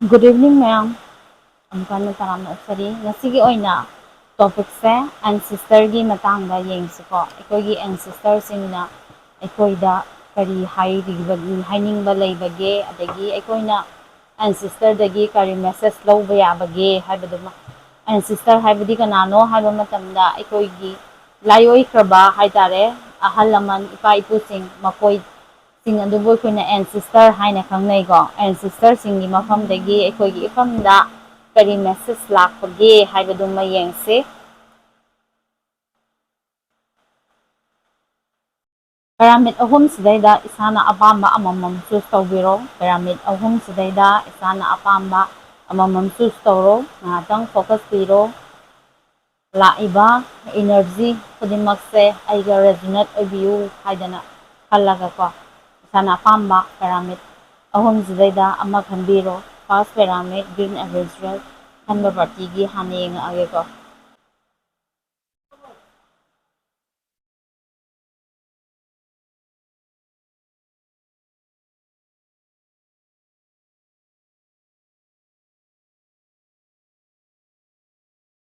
Good evening, ma'am. Amukana taramna sari. Ngasigi oina topic se ancestor gi matangda yengsiko. Aikogi ancestor singna aikoida kari hainingba leibage adagi aikoina ancestor dagi kari message lawba yabage haibaduma ancestor haibadi kanano haiba matamda aikoigi layoi kraba haitare ahal laman ipa ipusing makoi sing adubo aikoina ancestor haina khangnai ko ancestor singi mafamdagi aikoigi ifamda kari message lakpage haibaduma yengse pyramid ahum sidaida isana apamba amamam choose tawbiro pyramid ahum sidaida isana apamba amamam choose tawro ngatang focus piro laiba energy khudimagse aiga resonate obiu haidana khallaga ko isana apamba pyramid ahum sidaida ama khanbiro first pyramid green average rate khanba party gi hanenga age ko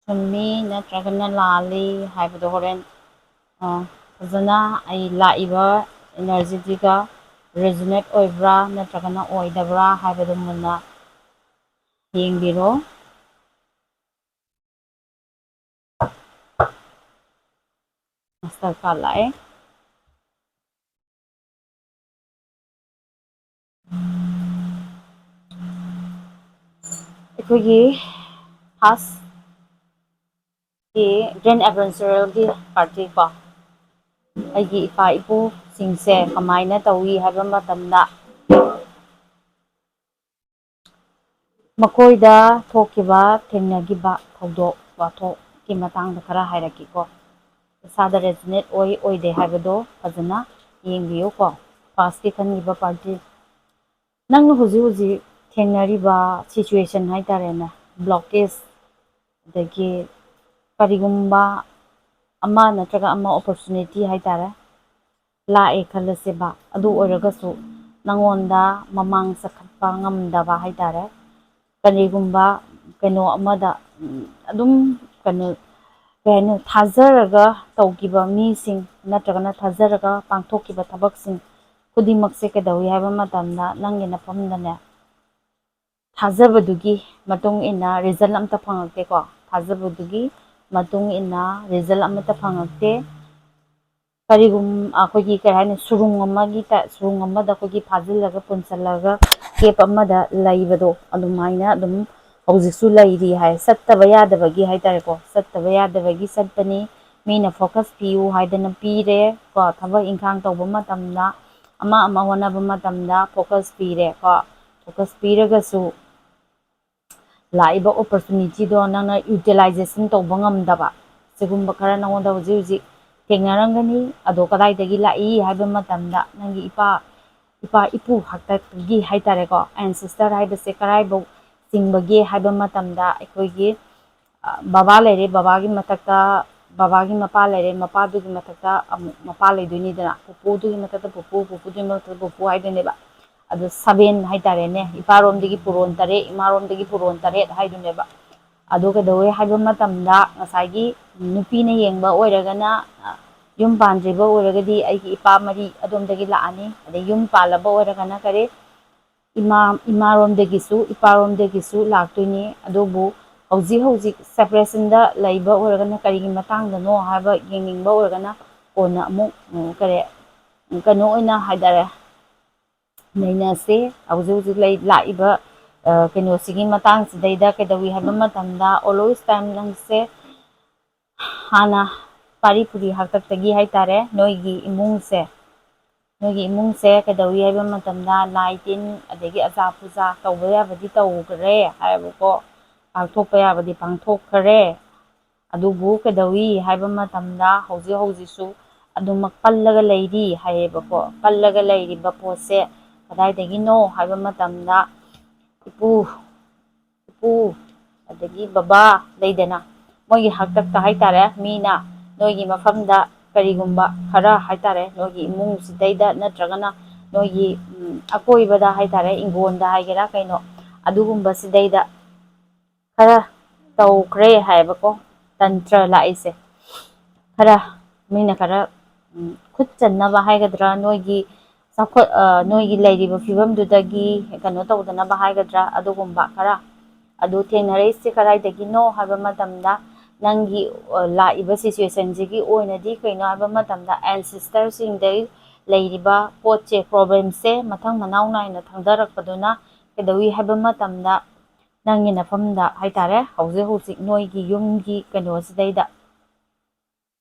chummi natragana lali haibado horen ꯐꯖꯅ ꯑꯩ ꯂꯥꯛꯏꯕ ꯏꯅꯔꯖꯤꯗꯨꯒ resonate ꯑꯣꯏꯕ꯭ꯔꯥ ꯅꯠꯇ꯭ꯔꯒꯅ ꯑꯣꯏꯗꯕ꯭ꯔꯥ ꯍꯥꯏꯕꯗꯨ ꯃꯨꯟꯅ ꯌꯦꯡꯕꯤꯔꯣ master card ꯂꯥꯛꯑꯦ ꯑꯩꯈꯣꯏꯒꯤ ꯐꯥꯁꯀꯤ ꯒ꯭ꯔꯦꯟ ꯑꯦꯗꯚꯦꯟꯆꯔꯦꯜꯒꯤ ꯄꯥꯔꯇꯤ ꯀꯣ ꯑꯩꯒꯤ ꯏꯄꯥ ꯏꯄꯨꯁꯤꯡꯁꯦ ꯀꯃꯥꯏꯅ ꯇꯧꯏ ꯍꯥꯏꯕ ꯃꯇꯝꯗ ꯃꯈꯣꯏꯗ ꯊꯣꯛꯈꯤꯕ ꯊꯦꯡꯅꯈꯤꯕ ꯊꯧꯗꯣꯛ ꯋꯥꯊꯣꯛꯀꯤ ꯃꯇꯥꯡꯗ ꯈꯔ ꯍꯥꯏꯔꯛꯀꯦꯀꯣ ꯏꯁꯥꯗ ꯔꯦꯖꯣꯅꯦꯠ ꯑꯣꯏꯗꯦ ꯍꯥꯏꯕꯗꯣ ꯐꯖꯅ ꯌꯦꯡꯕꯤꯌꯨꯀꯣ ꯐꯥꯁꯀꯤ ꯈꯟꯈꯤꯕ ꯄꯥꯔꯇꯤ ꯅꯪꯅ ꯍꯧꯖꯤꯛ ꯍꯧꯖꯤꯛ ꯊꯦꯡꯅꯔꯤꯕ ꯁꯤꯆꯨꯋꯦꯁꯟ ꯍꯥꯏꯇꯥꯔꯦꯅꯦ ꯕ꯭ꯂꯣꯀꯦꯖ ꯑꯗꯒꯤ ꯀꯔꯤꯒꯨꯝꯕ ꯑꯃ ꯅꯠꯇ꯭ꯔꯒ ꯑꯃ ꯑꯣꯄꯣꯔꯆꯨꯅꯤꯇꯤ ꯍꯥꯏꯇꯥꯔꯦ ꯂꯥꯛꯑꯦ ꯈꯜꯂꯁꯦꯕ ꯑꯗꯨ ꯑꯣꯏꯔꯒꯁꯨ ꯅꯪꯉꯣꯟꯗ ꯃꯃꯥꯡ ꯆꯈꯠꯄ ꯉꯝꯗꯕ ꯍꯥꯏꯇꯥꯔꯦ ꯀꯔꯤꯒꯨꯝꯕ ꯀꯩꯅꯣ ꯑꯃꯗ ꯑꯗꯨꯝ ꯀꯩꯅꯣ ꯀꯩ ꯍꯥꯏꯅꯤ ꯊꯥꯖꯔꯒ ꯇꯧꯈꯤꯕ ꯃꯤꯁꯤꯡ ꯅꯠꯇ꯭ꯔꯒꯅ ꯊꯥꯖꯔꯒ ꯄꯥꯡꯊꯣꯛꯈꯤꯕ ꯊꯕꯛꯁꯤꯡ ꯈꯨꯗꯤꯡꯃꯛꯁꯦ ꯀꯩꯗꯧꯏ ꯍꯥꯏꯕ ꯃꯇꯝꯗ ꯅꯪꯒꯤ ꯅꯐꯝꯗꯅꯦ ꯊꯥꯖꯕꯗꯨꯒꯤ ꯃꯇꯨꯡ ꯏꯟꯅ ꯔꯤꯖꯜ ꯑꯝꯇ ꯐꯪꯉꯛꯇꯦꯀꯣ ꯊꯥꯖꯕꯗꯨꯒꯤ ꯃꯇꯨꯡ ꯏꯟꯅ ꯔꯤꯖꯜ ꯑꯃꯠꯇ ꯐꯪꯉꯛꯇꯦ ꯀꯔꯤꯒꯨꯝꯕ ꯑꯩꯈꯣꯏꯒꯤ ꯀꯩ ꯍꯥꯏꯅꯤ ꯁꯨꯔꯨꯡ ꯑꯃꯗ ꯑꯩꯈꯣꯏꯒꯤ ꯐꯥꯖꯤꯜꯂꯒ ꯄꯨꯟꯁꯤꯜꯂꯒ ꯀꯦꯞ ꯑꯃꯗ ꯂꯩꯕꯗꯣ ꯑꯗꯨꯃꯥꯏꯅ ꯑꯗꯨꯝ ꯍꯧꯖꯤꯛꯁꯨ ꯂꯩꯔꯤ ꯍꯥꯏ ꯆꯠꯇꯕ ꯌꯥꯗꯕꯒꯤ ꯍꯥꯏꯇꯥꯔꯦꯀꯣ ꯆꯠꯇꯕ ꯌꯥꯗꯕꯒꯤ ꯆꯠꯄꯅꯤ ꯃꯤꯅ ꯐꯣꯀꯁ ꯄꯤꯌꯨ ꯍꯥꯏꯗꯅ ꯄꯤꯔꯦ ꯀꯣ ꯊꯕꯛ ꯏꯪꯈꯥꯡ ꯇꯧꯕ ꯃꯇꯝꯗ ꯑꯃ ꯍꯣꯠꯅꯕ ꯃꯇꯝꯗ ꯐꯣꯀꯁ ꯄꯤꯔꯦ ꯀꯣ ꯐꯣꯀꯁ ꯄꯤꯔꯒꯁꯨ ꯂꯥꯛꯏꯕ ꯑꯣꯄꯣꯔꯆꯨꯅꯤꯇꯤꯗꯣ ꯅꯪꯅ ꯌꯨꯇꯤꯂꯥꯏꯖꯦꯁꯟ ꯇꯧꯕ ꯉꯝꯗꯕ ꯁꯤꯒꯨꯝꯕ ꯈꯔ ꯅꯪꯉꯣꯟꯗ ꯍꯧꯖꯤꯛ ꯍꯧꯖꯤꯛ ꯊꯦꯡꯅꯔꯝꯒꯅꯤ ꯑꯗꯣ ꯀꯗꯥꯏꯗꯒꯤ ꯂꯥꯛꯏ ꯍꯥꯏꯕ ꯃꯇꯝꯗ ꯅꯪꯒꯤ ꯏꯄꯥ ꯏꯄꯨ ꯍꯥꯛꯇꯛꯇꯒꯤ ꯍꯥꯏꯇꯥꯔꯦꯀꯣ ꯑꯦꯟꯁꯤꯁꯇꯔ ꯍꯥꯏꯕꯁꯦ ꯀꯔꯥꯏꯐꯥꯎ ꯆꯤꯡꯕꯒꯦ ꯍꯥꯏꯕ ꯃꯇꯝꯗ ꯑꯩꯈꯣꯏꯒꯤ ꯕꯕꯥ ꯂꯩꯔꯦ ꯕꯕꯥꯒꯤ ꯃꯊꯛꯇ ꯕꯕꯥꯒꯤ ꯃꯄꯥ ꯂꯩꯔꯦ ꯃꯄꯥꯗꯨꯒꯤ ꯃꯊꯛꯇ ꯑꯃꯨꯛ ꯃꯄꯥ ꯂꯩꯗꯣꯏꯅꯤꯗꯅ ꯄꯨꯄꯨꯗꯨꯒꯤ ꯃꯊꯛꯇ ꯄꯨꯄꯨꯗꯨꯒꯤ ꯃꯊꯛꯇ ꯄꯨꯄꯨ ꯍꯥꯏꯗꯣꯏꯅꯦꯕ ꯑꯗꯨ ꯁꯕꯦꯟ ꯍꯥꯏꯇꯥꯔꯦꯅꯦ ꯏꯄꯥꯔꯣꯝꯗꯒꯤ ꯄꯨꯔꯣꯟ ꯇꯔꯦꯠ ꯏꯃꯥꯔꯣꯝꯗꯒꯤ ꯄꯨꯔꯣꯟ ꯇꯔꯦꯠ ꯍꯥꯏꯗꯨꯅꯦꯕ ꯑꯗꯨ ꯀꯩꯗꯧꯋꯦ ꯍꯥꯏꯕ ꯃꯇꯝꯗ ꯉꯁꯥꯏꯒꯤ ꯅꯨꯄꯤꯅ ꯌꯦꯡꯕ ꯑꯣꯏꯔꯒꯅ ꯌꯨꯝ ꯄꯥꯟꯗ꯭ꯔꯤꯕ ꯑꯣꯏꯔꯒꯗꯤ ꯑꯩꯒꯤ ꯏꯄꯥ ꯃꯔꯤ ꯑꯗꯣꯝꯗꯒꯤ ꯂꯥꯛꯑꯅꯤ ꯑꯗꯩ ꯌꯨꯝ ꯄꯥꯜꯂꯕ ꯑꯣꯏꯔꯒꯅ ꯀꯔꯤ ꯏꯃꯥꯔꯣꯝꯗꯒꯤꯁꯨ ꯏꯄꯥꯔꯣꯝꯗꯒꯤꯁꯨ ꯂꯥꯛꯇꯣꯏꯅꯤ ꯑꯗꯨꯕꯨ ꯍꯧꯖꯤꯛ ꯍꯧꯖꯤꯛ ꯁꯦꯄꯔꯦꯁꯟꯗ ꯂꯩꯕ ꯑꯣꯏꯔꯒꯅ ꯀꯔꯤꯒꯤ ꯃꯇꯥꯡꯗꯅꯣ ꯍꯥꯏꯕ ꯌꯦꯡꯅꯤꯡꯕ ꯑꯣꯏꯔꯒꯅ ꯀꯣꯟꯅ ꯑꯃꯨꯛ ꯀꯩꯅꯣ ꯑꯣꯏꯅ ꯍꯥꯏꯇꯥꯔꯦ ꯅꯩꯅꯁꯦ ꯍꯧꯖꯤꯛ ꯍꯧꯖꯤꯛ ꯂꯥꯛꯏꯕ ꯀꯩꯅꯣꯁꯤꯒꯤ ꯃꯇꯥꯡꯁꯤꯗꯩꯗ ꯀꯩꯗꯧꯏ ꯍꯥꯏꯕ ꯃꯇꯝꯗ ꯑꯣꯜꯋꯦꯁ ꯇꯥꯏꯝ ꯅꯪꯁꯦ ꯍꯥꯟꯅ ꯄꯥꯔꯤ ꯄꯨꯔꯤ ꯍꯥꯛꯇꯛꯇꯒꯤ ꯍꯥꯏꯇꯥꯔꯦ ꯅꯣꯏꯒꯤ ꯏꯃꯨꯡꯁꯦ ꯀꯩꯗꯧꯏ ꯍꯥꯏꯕ ꯃꯇꯝꯗ ꯂꯥꯏ ꯇꯤꯟ ꯑꯗꯒꯤ ꯑꯆꯥ ꯄꯨꯖꯥ ꯇꯧꯕ ꯌꯥꯕꯗꯤ ꯇꯧꯈ꯭ꯔꯦ ꯍꯥꯏꯌꯦꯕꯀꯣ ꯄꯥꯡꯊꯣꯛꯄ ꯌꯥꯕꯗꯤ ꯄꯥꯡꯊꯣꯛꯈ꯭ꯔꯦ ꯑꯗꯨꯕꯨ ꯀꯩꯗꯧꯏ ꯍꯥꯏꯕ ꯃꯇꯝꯗ ꯍꯧꯖꯤꯛ ꯍꯧꯖꯤꯛꯁꯨ ꯑꯗꯨꯃꯛ ꯄꯜꯂꯒ ꯂꯩꯔꯤ ꯍꯥꯏꯌꯦꯕꯀꯣ ꯄꯜꯂꯒ ꯂꯩꯔꯤꯕ ꯄꯣꯠꯁꯦ ꯀꯗꯥꯏꯗꯒꯤꯅꯣ ꯍꯥꯏꯕ ꯃꯇꯝꯗ ꯏꯄꯨ ꯑꯗꯒꯤ ꯕꯕꯥ ꯂꯩꯗꯅ ꯃꯣꯏꯒꯤ ꯍꯥꯛꯇꯛꯇ ꯍꯥꯏꯇꯥꯔꯦ ꯃꯤꯅ ꯅꯣꯏꯒꯤ ꯃꯐꯝꯗ ꯀꯔꯤꯒꯨꯝꯕ ꯈꯔ ꯍꯥꯏꯇꯥꯔꯦ ꯅꯣꯏꯒꯤ ꯏꯃꯨꯡꯁꯤꯗꯩꯗ ꯅꯠꯇ꯭ꯔꯒꯅ ꯅꯣꯏꯒꯤ ꯑꯀꯣꯏꯕꯗ ꯍꯥꯏꯇꯥꯔꯦ ꯏꯪꯒꯣꯟꯗ ꯍꯥꯏꯒꯦꯔꯥ ꯀꯩꯅꯣ ꯑꯗꯨꯒꯨꯝꯕꯁꯤꯗꯩꯗ ꯈꯔ ꯇꯧꯈ꯭ꯔꯦ ꯍꯥꯏꯕꯀꯣ ꯇꯟꯇ꯭ꯔ ꯂꯥꯛꯏꯁꯦ ꯈꯔ ꯃꯤꯅ ꯈꯔ ꯈꯨꯠ ꯆꯟꯅꯕ ꯍꯥꯏꯒꯗ꯭ꯔꯥ ꯅꯣꯏꯒꯤ ꯅꯣꯏꯒꯤ ꯂꯩꯔꯤꯕ ꯐꯤꯕꯝꯗꯨꯗꯒꯤ ꯀꯩꯅꯣ ꯇꯧꯗꯅꯕ ꯍꯥꯏꯒꯗ꯭ꯔꯥ ꯑꯗꯨꯒꯨꯝꯕ ꯈꯔ ꯑꯗꯨ ꯊꯦꯡꯅꯔꯛꯏꯁꯦ ꯀꯗꯥꯏꯗꯒꯤꯅꯣ ꯍꯥꯏꯕ ꯃꯇꯝꯗ ꯅꯪꯒꯤ ꯂꯥꯛꯏꯕ ꯁꯤꯆꯨꯋꯦꯁꯟꯁꯤꯒꯤ ꯑꯣꯏꯅꯗꯤ ꯀꯩꯅꯣ ꯍꯥꯏꯕ ꯃꯇꯝꯗ ꯑꯦꯟꯁꯤꯁꯇꯔꯁꯤꯡꯗꯩ ꯂꯩꯔꯤꯕ ꯄꯣꯠꯁꯦ ꯄ꯭ꯔꯣꯕ꯭ꯂꯦꯝꯁꯦ ꯃꯊꯪ ꯃꯅꯥꯎ ꯅꯥꯏꯅ ꯊꯪꯊꯔꯛꯄꯗꯨꯅ ꯀꯩꯗꯧꯋꯤ ꯍꯥꯏꯕ ꯃꯇꯝꯗ ꯅꯪꯒꯤ ꯅꯐꯝꯗ ꯍꯥꯏꯇꯥꯔꯦ ꯍꯧꯖꯤꯛ ꯍꯧꯖꯤꯛ ꯅꯣꯏꯒꯤ ꯌꯨꯝꯒꯤ ꯀꯩꯅꯣꯁꯤꯗꯩꯗ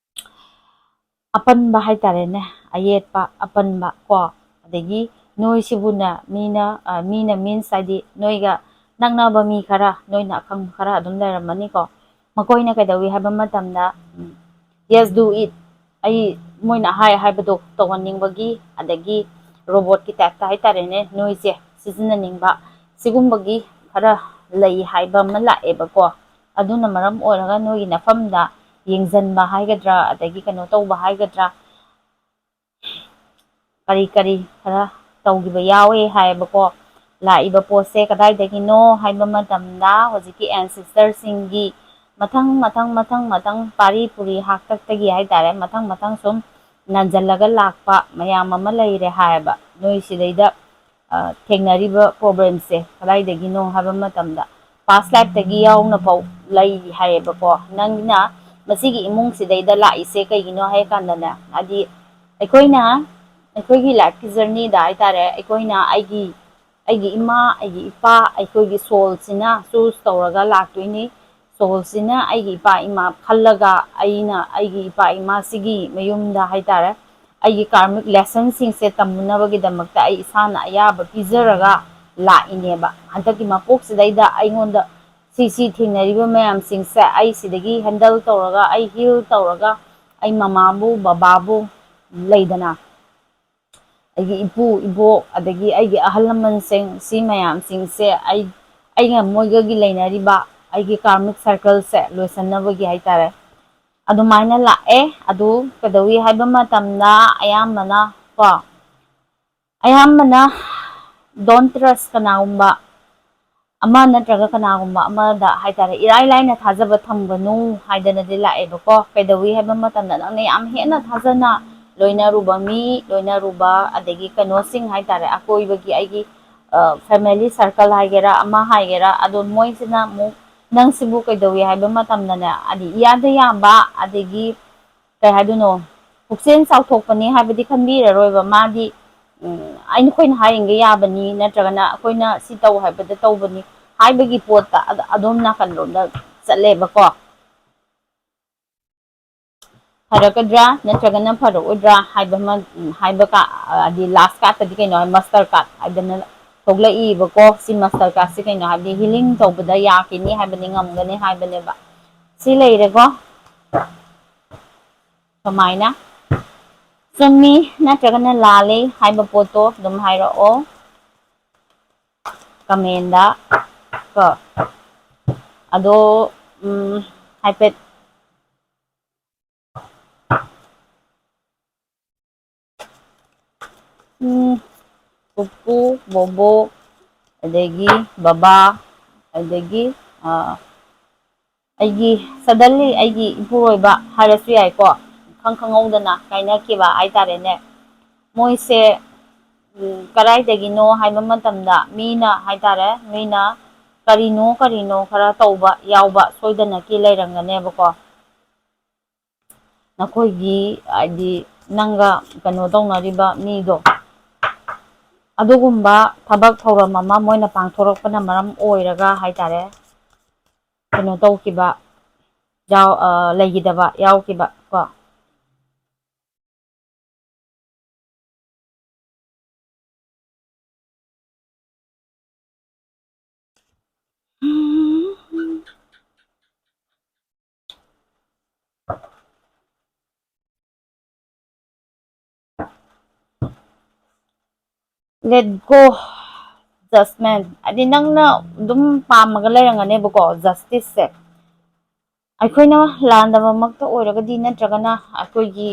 ꯑꯄꯟꯕ ꯍꯥꯏꯇꯥꯔꯦꯅꯦ ꯑꯌꯦꯠꯄ ꯑꯄꯟꯕ ꯀꯣ ꯑꯗꯒꯤ ꯅꯣꯏꯁꯤꯕꯨꯅ ꯃꯤꯅ ꯃꯤꯟꯁ ꯍꯥꯏꯗꯤ ꯅꯣꯏꯒ ꯅꯛꯅꯕ ꯃꯤ ꯈꯔ ꯅꯣꯏꯅ ꯑꯈꯪꯕ ꯈꯔ ꯑꯗꯨꯝ ꯂꯩꯔꯝꯃꯅꯤꯀꯣ ꯃꯈꯣꯏꯅ ꯀꯩꯗꯧꯋꯤ ꯍꯥꯏꯕ ꯃꯇꯝꯗ ꯌꯦꯁ ꯗꯨ ꯏꯠ ꯑꯩ ꯃꯣꯏꯅ ꯍꯥꯏꯕꯗꯣ ꯇꯧꯍꯟꯅꯤꯡꯕꯒꯤ ꯑꯗꯒꯤ ꯔꯣꯕꯣꯠꯀꯤ ꯇꯥꯏꯞꯇ ꯍꯥꯏꯇꯥꯔꯦꯅꯦ ꯅꯣꯏꯁꯦ ꯁꯤꯖꯤꯟꯅꯅꯤꯡꯕ ꯁꯤꯒꯨꯝꯕꯒꯤ ꯈꯔ ꯂꯩ ꯍꯥꯏꯕ ꯑꯃ ꯂꯥꯛꯑꯦꯕꯀꯣ ꯑꯗꯨꯅ ꯃꯔꯝ ꯑꯣꯏꯔꯒ ꯅꯣꯏꯒꯤ ꯅꯐꯝꯗ ꯌꯦꯡꯁꯤꯟꯕ ꯍꯥꯏꯒꯗ꯭ꯔꯥ ꯑꯗꯒꯤ ꯀꯩꯅꯣ ꯇꯧꯕ ꯍꯥꯏꯒꯗ꯭ꯔꯥ ꯀꯔꯤ ꯀꯔꯤ ꯈꯔ ꯇꯧꯈꯤꯕ ꯌꯥꯎꯋꯦ ꯍꯥꯏꯌꯦꯕꯀꯣ ꯂꯥꯛꯏꯕ ꯄꯣꯠꯁꯦ ꯀꯗꯥꯏꯗꯒꯤꯅꯣ ꯍꯥꯏꯕ ꯃꯇꯝꯗ ꯍꯧꯖꯤꯛꯀꯤ ꯑꯦꯟꯁꯤꯁꯇꯔꯁꯤꯡꯒꯤ ꯃꯊꯪ ꯄꯥꯔꯤ ꯄꯨꯔꯤ ꯍꯥꯛꯇꯛꯇꯒꯤ ꯍꯥꯏꯇꯥꯔꯦ ꯃꯊꯪ ꯁꯨꯝ ꯅꯟꯖꯜꯂꯒ ꯂꯥꯛꯄ ꯃꯌꯥꯝ ꯑꯃ ꯂꯩꯔꯦ ꯍꯥꯏꯌꯦꯕ ꯅꯣꯏ ꯁꯤꯗꯩꯗ ꯊꯦꯡꯅꯔꯤꯕ ꯄ꯭ꯔꯣꯕ꯭ꯂꯦꯝꯁꯦ ꯀꯗꯥꯏꯗꯒꯤꯅꯣ ꯍꯥꯏꯕ ꯃꯇꯝꯗ ꯄꯥꯁ ꯂꯥꯏꯐꯇꯒꯤ ꯌꯥꯎꯅ ꯐꯥꯎ ꯂꯩ ꯍꯥꯏꯌꯦꯕꯀோ ꯅꯪꯅ ꯃꯁꯤꯒꯤ ꯏꯃꯨꯡꯁꯤꯗꯩꯗ ꯂꯥꯛꯏꯁꯦ ꯀꯩꯒꯤꯅꯣ ꯍꯥꯏ ꯀꯥꯟꯗꯅꯦ ꯍꯥꯏꯗꯤ ꯑꯩꯈꯣꯏꯒꯤ ꯂꯥꯏꯐꯀꯤ ꯖꯔꯅꯤꯗ ꯍꯥꯏꯇꯥꯔꯦ ꯑꯩꯈꯣꯏꯅ ꯑꯩꯒꯤ ꯏꯃꯥ ꯑꯩꯒꯤ ꯏꯄꯥ ꯑꯩꯈꯣꯏꯒꯤ ꯁꯣꯜꯁꯤꯅ ꯆꯨꯁ ꯇꯧꯔꯒ ꯂꯥꯛꯇꯣꯏꯅꯤ ꯁꯣꯜꯁꯤꯅ ꯑꯩꯒꯤ ꯏꯄꯥ ꯏꯃꯥ ꯈꯜꯂꯒ ꯑꯩꯅ ꯑꯩꯒꯤ ꯏꯄꯥ ꯏꯃꯥꯁꯤꯒꯤ ꯃꯌꯨꯝꯗ ꯍꯥꯏꯇꯥꯔꯦ ꯑꯩꯒꯤ ꯀꯥꯔꯃꯤꯛ ꯂꯦꯁꯟꯁꯤꯡꯁꯦ ꯇꯝꯅꯕꯒꯤꯗꯃꯛꯇ ꯑꯩ ꯏꯁꯥꯅ ꯑꯌꯥꯕ ꯄꯤꯖꯔꯒ ꯂꯥꯛꯏꯅꯦꯕ ꯍꯟꯗꯛꯀꯤ ꯃꯄꯣꯛꯁꯤꯗꯩꯗ ꯑꯩꯉꯣꯟꯗ ꯁꯤ ꯊꯦꯡꯅꯔꯤꯕ ꯃꯌꯥꯝꯁꯤꯡꯁꯦ ꯑꯩ ꯁꯤꯗꯒꯤ ꯍꯦꯟꯗꯜ ꯇꯧꯔꯒ ꯑꯩ ꯍꯤꯜ ꯇꯧꯔꯒ ꯑꯩ ꯃꯃꯥꯕꯨ ꯕꯕꯥꯕꯨ ꯂꯩꯗꯅ ꯑꯩꯒꯤ ꯏꯄꯨ ꯏꯕꯣꯛ ꯑꯗꯒꯤ ꯑꯩꯒꯤ ꯑꯍꯜ ꯂꯃꯟꯁꯤꯡ ꯁꯤ ꯃꯌꯥꯝꯁꯤꯡꯁꯦ ꯑꯩꯅ ꯃꯣꯏꯒꯒꯤ ꯂꯩꯅꯔꯤꯕ ꯑꯩꯒꯤ ꯀꯥꯔꯃꯤꯛ ꯁꯔꯀꯜꯁꯦ ꯂꯣꯏꯁꯟꯅꯕꯒꯤ ꯍꯥꯏꯇꯥꯔꯦ ꯑꯗꯨꯃꯥꯏꯅ ꯂꯥꯛꯑꯦ ꯑꯗꯨ ꯀꯩꯗꯧꯋꯤ ꯍꯥꯏꯕ ꯃꯇꯝꯗ ꯑꯌꯥꯝꯕꯅ ꯗꯣꯟ ꯇ꯭ꯔꯁ ꯀꯅꯥꯒꯨꯝꯕ ꯑꯃ ꯅꯠꯇ꯭ꯔꯒ ꯀꯅꯥꯒꯨꯝꯕ ꯑꯃꯗ ꯍꯥꯏꯇꯥꯔꯦ ꯏꯔꯥꯏ ꯂꯥꯏꯅ ꯊꯥꯖꯕ ꯊꯝꯒꯅꯨ ꯍꯥꯏꯗꯅꯗꯤ ꯂꯥꯛꯑꯦꯕꯀꯣ ꯀꯩꯗꯧꯋꯤ ꯍꯥꯏꯕ ꯃꯇꯝꯗ ꯅꯪꯅ ꯌꯥꯝ ꯍꯦꯟꯅ ꯊꯥꯖꯅ ꯂꯣꯏꯅꯔꯨꯕ ꯑꯗꯒꯤ ꯀꯩꯅꯣꯁꯤꯡ ꯍꯥꯏꯇꯥꯔꯦ ꯑꯀꯣꯏꯕꯒꯤ ꯑꯩꯒꯤ ꯐꯦꯃꯤꯂꯤ ꯁꯥꯔꯀꯜ ꯍꯥꯏꯒꯦꯔꯥ ꯑꯃ ꯍꯥꯏꯒꯦꯔꯥ ꯑꯗꯣ ꯃꯣꯏꯁꯤꯅ ꯑꯃꯨꯛ ꯅꯪꯁꯤꯕꯨ ꯀꯩꯗꯧꯋꯤ ꯍꯥꯏꯕ ꯃꯇꯝꯗꯅꯦ ꯑꯗꯩ ꯏꯌꯥꯗ ꯌꯥꯝꯕ ꯑꯗꯒꯤ ꯀꯩ ꯍꯥꯏꯗꯣꯏꯅꯣ ꯄꯨꯛꯆꯦꯜ ꯆꯥꯎꯊꯣꯛꯄꯅꯤ ꯍꯥꯏꯕꯗꯤ ꯈꯟꯕꯤꯔꯔꯣꯏꯕ ꯃꯥꯗꯤ ꯑꯩꯈꯣꯏꯅ ꯍꯥꯏꯔꯤꯈꯩ ꯌꯥꯕꯅꯤ ꯅꯠꯇ꯭ꯔꯒꯅ ꯑꯩꯈꯣꯏꯅ ꯁꯤ ꯇꯧ ꯍꯥꯏꯕꯗ ꯇꯧꯕꯅꯤ ꯍꯥꯏꯕꯒꯤ ꯄꯣꯠꯇ ꯑꯗꯣꯝ ꯅꯥꯀꯟꯂꯣꯝꯗ ꯆꯠꯂꯦꯕꯀꯣ ꯐꯔꯛꯀꯗ꯭ꯔꯥ ꯅꯠꯇ꯭ꯔꯒꯅ ꯐꯔꯛꯑꯣꯏꯗ꯭ꯔꯥ ꯍꯥꯏꯗꯤ ꯂꯥꯁ ꯀꯥꯔꯠꯇꯗꯤ ꯀꯩꯅꯣ ꯍꯥꯏ ꯃꯁꯇꯔ ꯀꯥꯔꯠ ꯍꯥꯏꯗꯅ ꯊꯣꯛꯂꯛꯏꯕꯀꯣ ꯁꯤ ꯃꯁꯇꯔ ꯀꯥꯔꯠꯁꯤ ꯀꯩꯅꯣ ꯍꯥꯏꯕꯗꯤ ꯍꯤꯂꯤꯡ ꯇꯧꯕꯗ ꯌꯥꯈꯤꯅꯤ ꯍꯥꯏꯕꯅꯤ ꯉꯝꯒꯅꯤ ꯍꯥꯏꯕꯅꯦꯕ ꯁꯤ ꯂꯩꯔꯦꯀꯣ ꯀꯃꯥꯏꯅ ꯆꯨꯝꯃꯤ ꯅꯠꯇ꯭ꯔꯒꯅ ꯂꯥꯜꯂꯤ ꯍꯥꯏꯕ ꯄꯣꯠꯇꯣ ꯑꯗꯨꯝ ꯍꯥꯏꯔꯛꯑꯣ ꯀꯃꯦꯟꯗ ꯀꯣ ꯑꯗꯣ ꯍꯥꯏꯐꯦꯠ ꯄꯨꯄꯨ ꯕꯣꯕꯣꯛ ꯑꯗꯒꯤ ꯕꯕꯥ ꯑꯗꯒꯤ ꯑꯩꯒꯤ ꯁꯗꯟꯂꯤ ꯑꯩꯒꯤ ꯏꯄꯨꯔꯣꯏꯕ ꯍꯥꯏꯔꯁꯨ ꯌꯥꯏꯀꯣ ꯈꯪꯍꯧꯗꯅ ꯀꯥꯏꯅꯈꯤꯕ ꯍꯥꯏꯇꯥꯔꯦꯅꯦ ꯃꯣꯏꯁꯦ ꯀꯗꯥꯏꯗꯒꯤꯅꯣ ꯍꯥꯏꯕ ꯃꯇꯝꯗ ꯃꯤꯅ ꯀꯔꯤꯅꯣ ꯈꯔ ꯇꯧꯕ ꯌꯥꯎꯕ ꯁꯣꯏꯗꯅꯀꯤ ꯂꯩꯔꯝꯒꯅꯦꯕꯀꯣ ꯅꯈꯣꯏꯒꯤ ꯍꯥꯏꯗꯤ ꯅꯪꯒ ꯀꯩꯅꯣ ꯇꯧꯅꯔꯤꯕ ꯃꯤꯗꯣ ꯑꯗꯨꯒꯨꯝꯕ ꯊꯕꯛ ꯊꯧꯔꯝ ꯑꯃ ꯃꯣꯏꯅ ꯄꯥꯡꯊꯣꯔꯛꯄꯅ ꯃꯔꯝ ꯑꯣꯏꯔꯒ ꯍꯥꯏꯇꯥꯔꯦ ꯀꯩꯅꯣ ꯇꯧꯈꯤꯕ ꯂꯩꯈꯤꯗꯕ ꯌꯥꯎꯈꯤꯕ ꯀꯣ ꯂꯦꯠ ꯒꯣ ꯖꯁꯃꯦꯟ ꯍꯥꯏꯗꯤ ꯅꯪꯅ ꯑꯗꯨꯝ ꯄꯥꯝꯃꯒ ꯂꯩꯔꯝꯒꯅꯦꯕꯀꯣ ꯖꯁꯇꯤꯁꯁꯦ ꯑꯩꯈꯣꯏꯅ ꯂꯥꯟꯗꯕꯃꯛꯇ ꯑꯣꯏꯔꯒꯗꯤ ꯅꯠꯇ꯭ꯔꯒꯅ ꯑꯩꯈꯣꯏꯒꯤ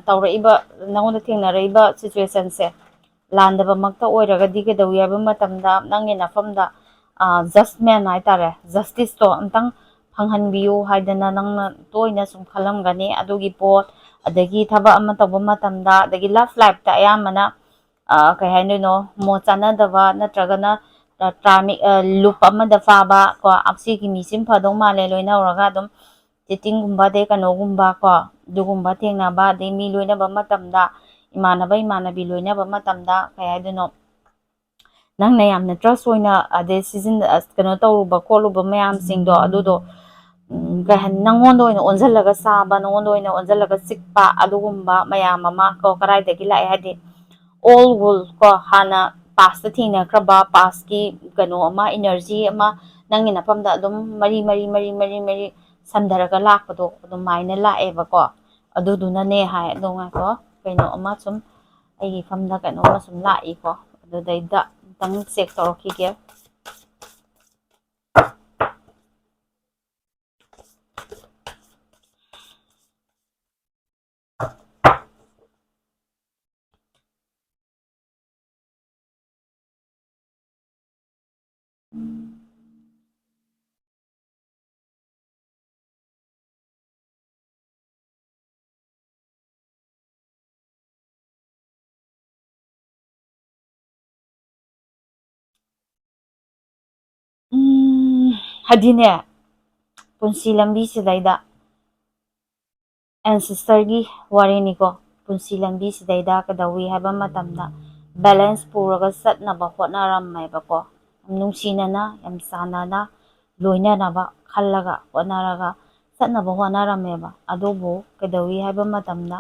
ꯇꯧꯔꯛꯏꯕ ꯅꯉꯣꯟꯗ ꯊꯦꯡꯅꯔꯛꯏꯕ ꯁꯤꯆꯨꯋꯦꯁꯟꯁꯦ ꯂꯥꯟꯗꯕꯃꯛꯇ ꯑꯣꯏꯔꯒꯗꯤ ꯀꯩꯗꯧꯋꯤ ꯍꯥꯏꯕ ꯃꯇꯝꯗ ꯅꯪꯒꯤ ꯅꯐꯝꯗ ꯖꯁꯃꯦꯟ ꯍꯥꯏꯇꯥꯔꯦ ꯖꯁꯇꯤꯁꯇꯣ ꯑꯝꯇꯪ ꯐꯪꯍꯟꯕꯤꯌꯨ ꯍꯥꯏꯗꯅ ꯅꯪꯅ ꯇꯣꯏꯅ ꯁꯨꯝ ꯈꯜꯂꯝꯒꯅꯤ ꯑꯗꯨꯒꯤ ꯄꯣꯠ ꯑꯗꯒꯤ ꯊꯕꯛ ꯑꯃ ꯇꯧꯕ ꯃꯇꯝꯗ ꯑꯗꯒꯤ ꯂꯚ ꯂꯥꯏꯐꯇ ꯑꯌꯥꯝꯕꯅ ꯀꯩ ꯍꯥꯏꯗꯣꯏꯅꯣ ꯃꯣꯠ ꯆꯥꯟꯅꯗꯕ ꯅꯠꯇ꯭ꯔꯒꯅ ꯇ꯭ꯔꯥꯃꯤꯛ ꯂꯨꯞ ꯑꯃꯗ ꯐꯥꯕ ꯀꯣ ꯑꯁꯤꯒꯤ ꯃꯤꯁꯤም ꯐꯗꯧ ꯃꯥꯜꯂꯦ ꯂꯣꯏꯅꯔꯒ ꯑꯗꯨꯝ ꯆꯤꯇꯤꯡꯒꯨꯝꯕ ꯑꯗꯩ ꯀꯩꯅꯣꯒꯨꯝꯕ ꯀꯣ ꯑꯗꯨꯒꯨꯝꯕ ꯊꯦꯡꯅꯕ ꯑꯗꯩ ꯃꯤ ꯂꯣꯏꯅꯕ ꯃꯇꯝꯗ ꯏꯃꯥꯟꯅꯕ ꯏꯃꯥꯟꯅꯕꯤ ꯂꯣꯏꯅꯕ ꯃꯇꯝꯗ ꯀꯩ ꯍꯥꯏꯗꯣꯏꯅꯣ ꯅꯪꯅ ꯌꯥꯝꯅ ꯇ꯭ꯔꯁ ꯑꯣꯏꯅ ꯑꯗꯩ ꯀꯩꯅꯣ ꯇꯧꯔꯨꯕ ꯈꯣꯠꯂꯨꯕ ꯃꯌꯥꯝꯁꯤꯡꯗꯣ ꯑꯗꯨꯗꯣ ꯀꯩ ꯍꯥꯏꯅꯤ ꯅꯪꯉꯣꯟꯗ ꯑꯣꯏꯅ ꯑꯣꯟꯁꯤꯜꯂꯒ ꯆꯥꯕ ꯅꯪꯉꯣꯟꯗ ꯑꯣꯏꯅ ꯑꯣꯟꯁꯤꯜꯂꯒ ꯆꯤꯛꯄ ꯑꯗꯨꯒꯨꯝꯕ ꯃꯌꯥꯝ ꯑꯃ ꯀꯣ ꯀꯗꯥꯏꯗꯒꯤ ꯂꯥꯛꯑꯦ ꯍꯥꯏꯗꯤ ꯑꯣꯜ ꯋꯨꯜ ꯀꯣ ꯍꯥꯟꯅ ꯄꯥꯁꯇ ꯊꯦꯡꯅꯈ꯭ꯔꯕ ꯄꯥꯁꯀꯤ ꯀꯩꯅꯣ ꯑꯃ ꯏꯅꯔꯖꯤ ꯑꯃ ꯅꯪꯒꯤ ꯅꯐꯝꯗ ꯑꯗꯨꯝ ꯃꯔꯤ ꯃꯔꯤ ꯃꯔꯤ ꯃꯔꯤ ꯃꯔꯤ ꯁꯝꯊꯔꯒ ꯂꯥꯛꯄꯗꯣ ꯑꯗꯨꯃꯥꯏꯅ ꯂꯥꯛꯑꯦꯕꯀꯣ ꯑꯗꯨꯗꯨꯅꯅꯦ ꯍꯥꯏ ꯑꯗꯣ ꯉꯥꯏꯈꯣ ꯀꯩꯅꯣ ꯑꯃ ꯁꯨꯝ ꯑꯩꯒꯤ ꯏꯐꯝꯗ ꯀꯩꯅꯣꯝꯃ ꯁꯨꯝ ꯂꯥꯛꯏꯀꯣ ꯑꯗꯨꯗꯩꯗ ꯑꯝꯇꯪ ꯆꯦꯛ ꯇꯧꯔꯛꯈꯤꯒꯦ ꯍꯥꯏꯗꯤꯅꯦ ꯄꯨꯟꯁꯤ ꯂꯝꯕꯤꯁꯤꯗꯩꯗ ꯑꯦꯟꯁꯤꯁꯇꯔꯒꯤ ꯋꯥꯔꯤꯅꯤꯀꯣ ꯄꯨꯟꯁꯤ ꯂꯝꯕꯤꯁꯤꯗꯩꯗ ꯀꯩꯗꯧꯋꯤ ꯍꯥꯏꯕ ꯃꯇꯝꯗ ꯕꯦꯂꯦꯟꯁ ꯄꯨꯔꯒ ꯆꯠꯅꯕ ꯍꯣꯠꯅꯔꯝꯃꯦꯕꯀꯣ ꯌꯥꯝ ꯅꯨꯡꯁꯤꯅꯅ ꯌꯥꯝ ꯆꯥꯟꯅꯅ ꯂꯣꯏꯅꯅꯕ ꯈꯜꯂꯒ ꯍꯣꯠꯅꯔꯒ ꯆꯠꯅꯕ ꯍꯣꯠꯅꯔꯝꯃꯦꯕ ꯑꯗꯨꯕꯨ ꯀꯩꯗꯧꯋꯤ ꯍꯥꯏꯕ ꯃꯇꯝꯗ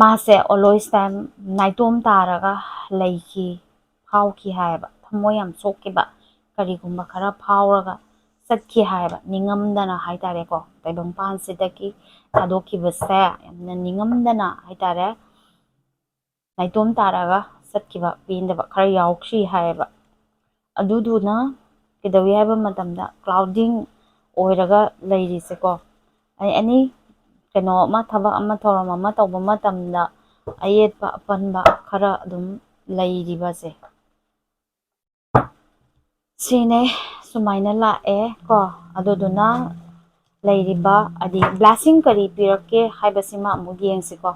ꯃꯥꯁꯦ ꯑꯣꯜꯋꯦꯁ ꯇꯥꯏꯝ ꯅꯥꯏꯇꯣꯝ ꯇꯥꯔꯒ ꯂꯩꯈꯤ ꯐꯥꯎꯈꯤ ꯍꯥꯏꯌꯦꯕ ꯊꯃꯣꯏ ꯌꯥꯝ ꯁꯣꯛꯈꯤꯕ ꯀꯔꯤꯒꯨꯝꯕ ꯈꯔ ꯐꯥꯎꯔꯒ ꯆꯠꯈꯤ ꯍꯥꯏꯌꯦꯕ ꯅꯤꯡꯉꯝꯗꯅ ꯍꯥꯏꯇꯥꯔꯦꯀꯣ ꯇꯥꯏꯕꯪꯄꯥꯟꯁꯤꯗꯒꯤ ꯊꯥꯗꯣꯛꯈꯤꯕꯁꯦ ꯌꯥꯝꯅ ꯅꯤꯡꯉꯝꯗꯅ ꯍꯥꯏꯇꯥꯔꯦ ꯅꯥꯏꯇꯣꯝ ꯇꯥꯔꯒ ꯆꯠꯈꯤꯕ ꯄꯦꯟꯗꯕ ꯈꯔ ꯌꯥꯎꯈ꯭ꯔꯤ ꯍꯥꯏꯌꯦꯕ ꯑꯗꯨꯗꯨꯅ ꯀꯩꯗꯧꯋꯤ ꯍꯥꯏꯕ ꯃꯇꯝꯗ ꯀ꯭ꯂꯥꯎꯗꯤꯡ ꯑꯣꯏꯔꯒ ꯂꯩꯔꯤꯁꯦꯀꯣ ꯑꯦꯅꯤ ꯀꯩꯅꯣ ꯑꯃ ꯊꯕꯛ ꯑꯃ ꯊꯧꯔꯝ ꯑꯃ ꯇꯧꯕ ꯃꯇꯝꯗ ꯑꯌꯦꯠꯄ ꯑꯄꯟꯕ ꯈꯔ ꯑꯗꯨꯝ ꯂꯩꯔꯤꯕꯁꯦ ꯁꯤꯅꯦ ꯁꯨꯃꯥꯏꯅ ꯂꯥꯛꯑꯦ ꯀꯣ ꯑꯗꯨꯗꯨꯅ ꯂꯩꯔꯤꯕ ꯍꯥꯏꯗꯤ ꯕ꯭ꯂꯦꯁꯤꯡ ꯀꯔꯤ ꯄꯤꯔꯛꯀꯦ ꯍꯥꯏꯕꯁꯤꯃ ꯑꯃꯨꯛ ꯌꯦꯡꯁꯤꯀꯣ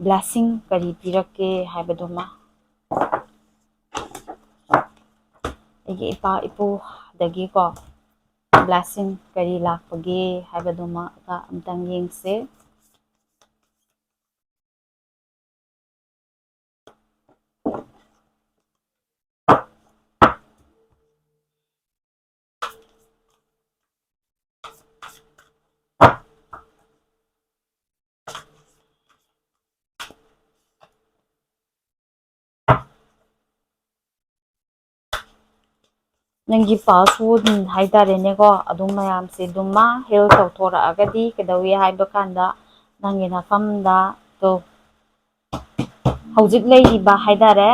ꯕ꯭ꯂꯦꯁꯤꯡ ꯀꯔꯤ ꯄꯤꯔꯛꯀꯦ ꯍꯥꯏꯕꯗꯨꯃ ꯑꯩꯒꯤ ꯏꯄꯥ ꯏꯄꯨꯗꯒꯤꯀꯣ ꯕ꯭ꯂꯦꯁꯤꯡ ꯀꯔꯤ ꯂꯥꯛꯄꯒꯦ ꯍꯥꯏꯕꯗꯨꯃꯒ ꯑꯝꯇꯪ ꯌꯦꯡꯁꯦ ꯅꯪꯒꯤ ꯄꯥꯁꯋꯨꯠ ꯍꯥꯏꯇꯥꯔꯦꯅꯦꯀꯣ ꯑꯗꯨꯝ ꯃꯌꯥꯝꯁꯦ ꯑꯗꯨꯃ ꯍꯦꯜ ꯇꯧꯊꯣꯔꯛꯑꯒꯗꯤ ꯀꯩꯗꯧꯋꯤ ꯍꯥꯏꯕ ꯀꯥꯟꯗ ꯅꯪꯒꯤ ꯅꯐꯝꯗ ꯇꯣ ꯍꯧꯖꯤꯛ ꯂꯩꯔꯤꯕ ꯍꯥꯏꯇꯥꯔꯦ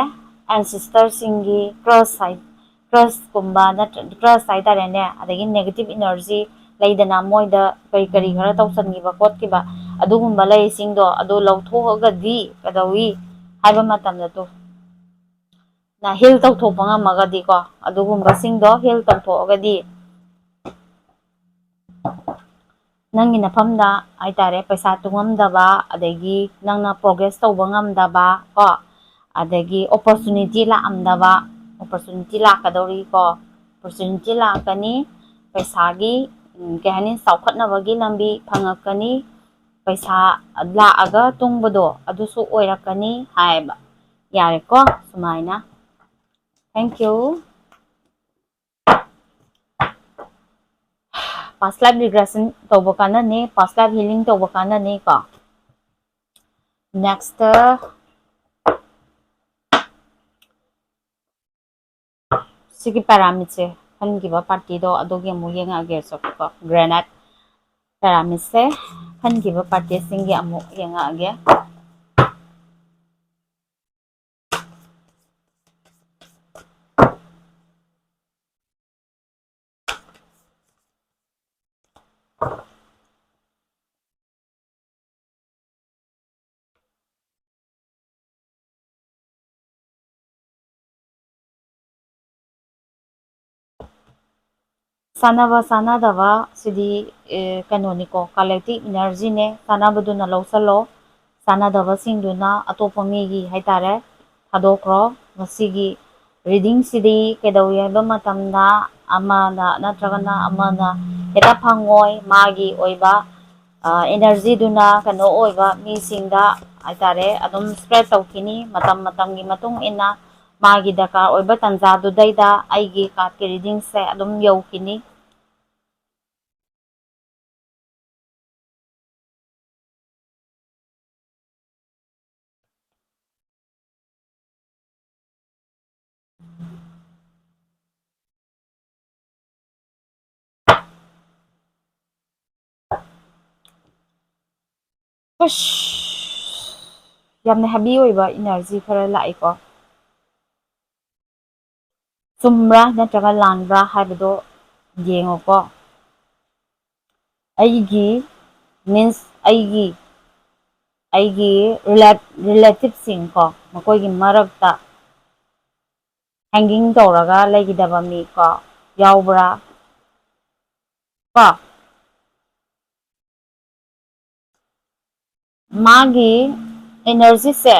ꯑꯦꯟꯁꯤꯁꯇꯔꯁꯤꯡꯒꯤ ꯀ꯭ꯔꯁꯀꯨꯝꯕ ꯅꯠꯇ꯭ꯔꯒ ꯀ꯭ꯔꯁ ꯍꯥꯏꯇꯥꯔꯦꯅꯦ ꯑꯗꯒꯤ ꯅꯦꯒꯦꯇꯤꯞ ꯏꯅꯔꯖꯤ ꯂꯩꯗꯅ ꯃꯣꯏꯗ ꯀꯔꯤ ꯀꯔꯤ ꯈꯔ ꯇꯧꯁꯟꯈꯤꯕ ꯈꯣꯠꯈꯤꯕ ꯑꯗꯨꯒꯨꯝꯕ ꯂꯩꯁꯤꯡꯗꯣ ꯑꯗꯨ ꯂꯧꯊꯣꯛꯑꯒꯗꯤ ꯀꯩꯗꯧꯋꯤ ꯍꯥꯏꯕ ꯃꯇꯝꯗꯗꯣ ꯍꯤꯜ ꯇꯧꯊꯣꯛꯄ ꯉꯝꯃꯒꯗꯤꯀꯣ ꯑꯗꯨꯒꯨꯝꯕꯁꯤꯡꯗꯣ ꯍꯤꯜ ꯇꯧꯊꯣꯛꯑꯒꯗꯤ ꯅꯪꯒꯤ ꯅꯐꯝꯗ ꯍꯥꯏꯇꯥꯔꯦ ꯄꯩꯁꯥ ꯇꯨꯡꯉꯝꯗꯕ ꯑꯗꯒꯤ ꯅꯪꯅ ꯄ꯭ꯔꯣꯒ꯭ꯔꯦꯁ ꯇꯧꯕ ꯉꯝꯗꯕ ꯀꯣ ꯑꯗꯒꯤ ꯑꯣꯄꯣꯔꯆꯨꯅꯤꯇꯤ ꯂꯥꯛꯑꯝꯗꯕ ꯑꯣꯄꯣꯔꯆꯨꯅꯤꯇꯤ ꯂꯥꯛꯀꯗꯧꯔꯤꯀꯣ ꯑꯣꯄꯣꯔꯆꯨꯅꯤꯇꯤ ꯂꯥꯛꯀꯅꯤ ꯄꯩꯁꯥꯒꯤ ꯀꯩ ꯍꯥꯏꯅꯤ ꯆꯥꯎꯈꯠꯅꯕꯒꯤ ꯂꯝꯕꯤ ꯐꯪꯉꯛꯀꯅꯤ ꯄꯩꯁꯥ ꯂꯥꯛꯑꯒ ꯇꯨꯡꯕꯗꯣ ꯑꯗꯨꯁꯨ ꯑꯣꯏꯔꯛꯀꯅꯤ ꯍꯥꯏꯌꯦꯕ ꯌꯥꯔꯦꯀꯣ ꯁꯨꯃꯥꯏꯅ ꯊꯦꯡꯀ꯭ꯌꯨ ꯄꯥꯁ ꯂꯥꯏꯐ ꯔꯤꯒ꯭ꯔꯦꯁꯟ ꯇꯧꯕ ꯀꯥꯟꯅꯅꯤ ꯄꯥꯁ ꯂꯥꯏꯐ ꯍꯤꯂꯤꯡ ꯇꯧꯕ ꯀꯥꯟꯅꯅꯤ ꯀꯣ ꯅꯦꯛꯁꯇ ꯁꯤꯒꯤ ꯄꯦꯔꯥꯃꯤꯠꯁꯦ ꯈꯟꯈꯤꯕ ꯄꯥꯔꯇꯤꯗꯣ ꯑꯗꯨꯒꯤ ꯑꯃꯨꯛ ꯌꯦꯡꯉꯛꯑꯒꯦ ꯀꯣ ꯒ꯭ꯔꯦꯅꯥꯏꯠ ꯄꯦꯔꯥꯃꯤꯠꯁꯦ ꯈꯟꯈꯤꯕ ꯄꯥꯔꯇꯤꯁꯤꯡꯒꯤ ꯑꯃꯨꯛ ꯌꯦꯡꯉꯛꯑꯒꯦ ꯆꯥꯅꯕ ꯆꯥꯅꯗꯕ ꯁꯤꯗꯤ ꯀꯩꯅꯣꯅꯤꯀꯣ ꯀꯂꯦꯛꯇꯤꯚ ꯏꯅꯔꯖꯤꯅꯦ ꯆꯥꯅꯕꯗꯨꯅ ꯂꯧꯁꯜꯂꯣ ꯆꯥꯅꯗꯕꯁꯤꯡꯗꯨꯅ ꯑꯇꯣꯞꯄ ꯃꯤꯒꯤ ꯍꯥꯏꯇꯥꯔꯦ ꯊꯥꯗꯣꯛꯈ꯭ꯔꯣ ꯉꯁꯤꯒꯤ ꯔꯤꯗꯤꯡꯁꯤꯗꯤ ꯀꯩꯗꯧꯏ ꯍꯥꯏꯕ ꯃꯇꯝꯗ ꯑꯃꯅ ꯅꯠꯇ꯭ꯔꯒꯅ ꯑꯃꯅ ꯍꯦꯛꯇ ꯐꯪꯉꯣꯏ ꯃꯥꯒꯤ ꯑꯣꯏꯕ ꯏꯅꯔꯖꯤꯗꯨꯅ ꯀꯩꯅꯣ ꯑꯣꯏꯕ ꯃꯤꯁꯤꯡꯗ ꯍꯥꯏꯇꯥꯔꯦ ꯑꯗꯨꯝ ꯁ꯭ꯄ꯭ꯔꯦꯗ ꯇꯧꯈꯤꯅꯤ ꯃꯇꯝ ꯃꯇꯝꯒꯤ ꯃꯇꯨꯡ ꯏꯟꯅ ꯃꯥꯒꯤ ꯗꯔꯀꯥꯔ ꯑꯣꯏꯕ ꯇꯥꯟꯖꯥꯗꯨꯗꯩꯗ ꯑꯩꯒꯤ ꯀꯥꯔꯠꯀꯤ ꯔꯤꯗꯤꯡꯁꯦ ꯑꯗꯨꯝ ꯌꯧꯈꯤꯅꯤ ꯌꯥꯝꯅ ꯍꯦꯕꯤ ꯑꯣꯏꯕ ꯏꯅꯔꯖꯤ ꯈꯔ ꯂꯥꯛꯏꯀꯣ ꯆꯨꯝꯕ꯭ꯔꯥ ꯅꯠꯇ꯭ꯔꯒ ꯂꯥꯟꯕ꯭ꯔꯥ ꯍꯥꯏꯕꯗꯣ ꯌꯦꯡꯉꯣꯀꯣ ꯑꯩꯒꯤ ꯃꯤꯟꯁ ꯑꯩꯒꯤ ꯔꯤꯂꯦꯇꯤꯞꯁꯤꯡ ꯀꯣ ꯃꯈꯣꯏꯒꯤ ꯃꯔꯛꯇ ꯍꯦꯡꯒꯤꯡ ꯇꯧꯔꯒ ꯂꯩꯈꯤꯗꯕ ꯃꯤ ꯀꯣ ꯌꯥꯎꯕ꯭ꯔꯥ ꯀꯣ ꯃꯥꯒꯤ ꯑꯦꯅꯔꯖꯤꯁꯦ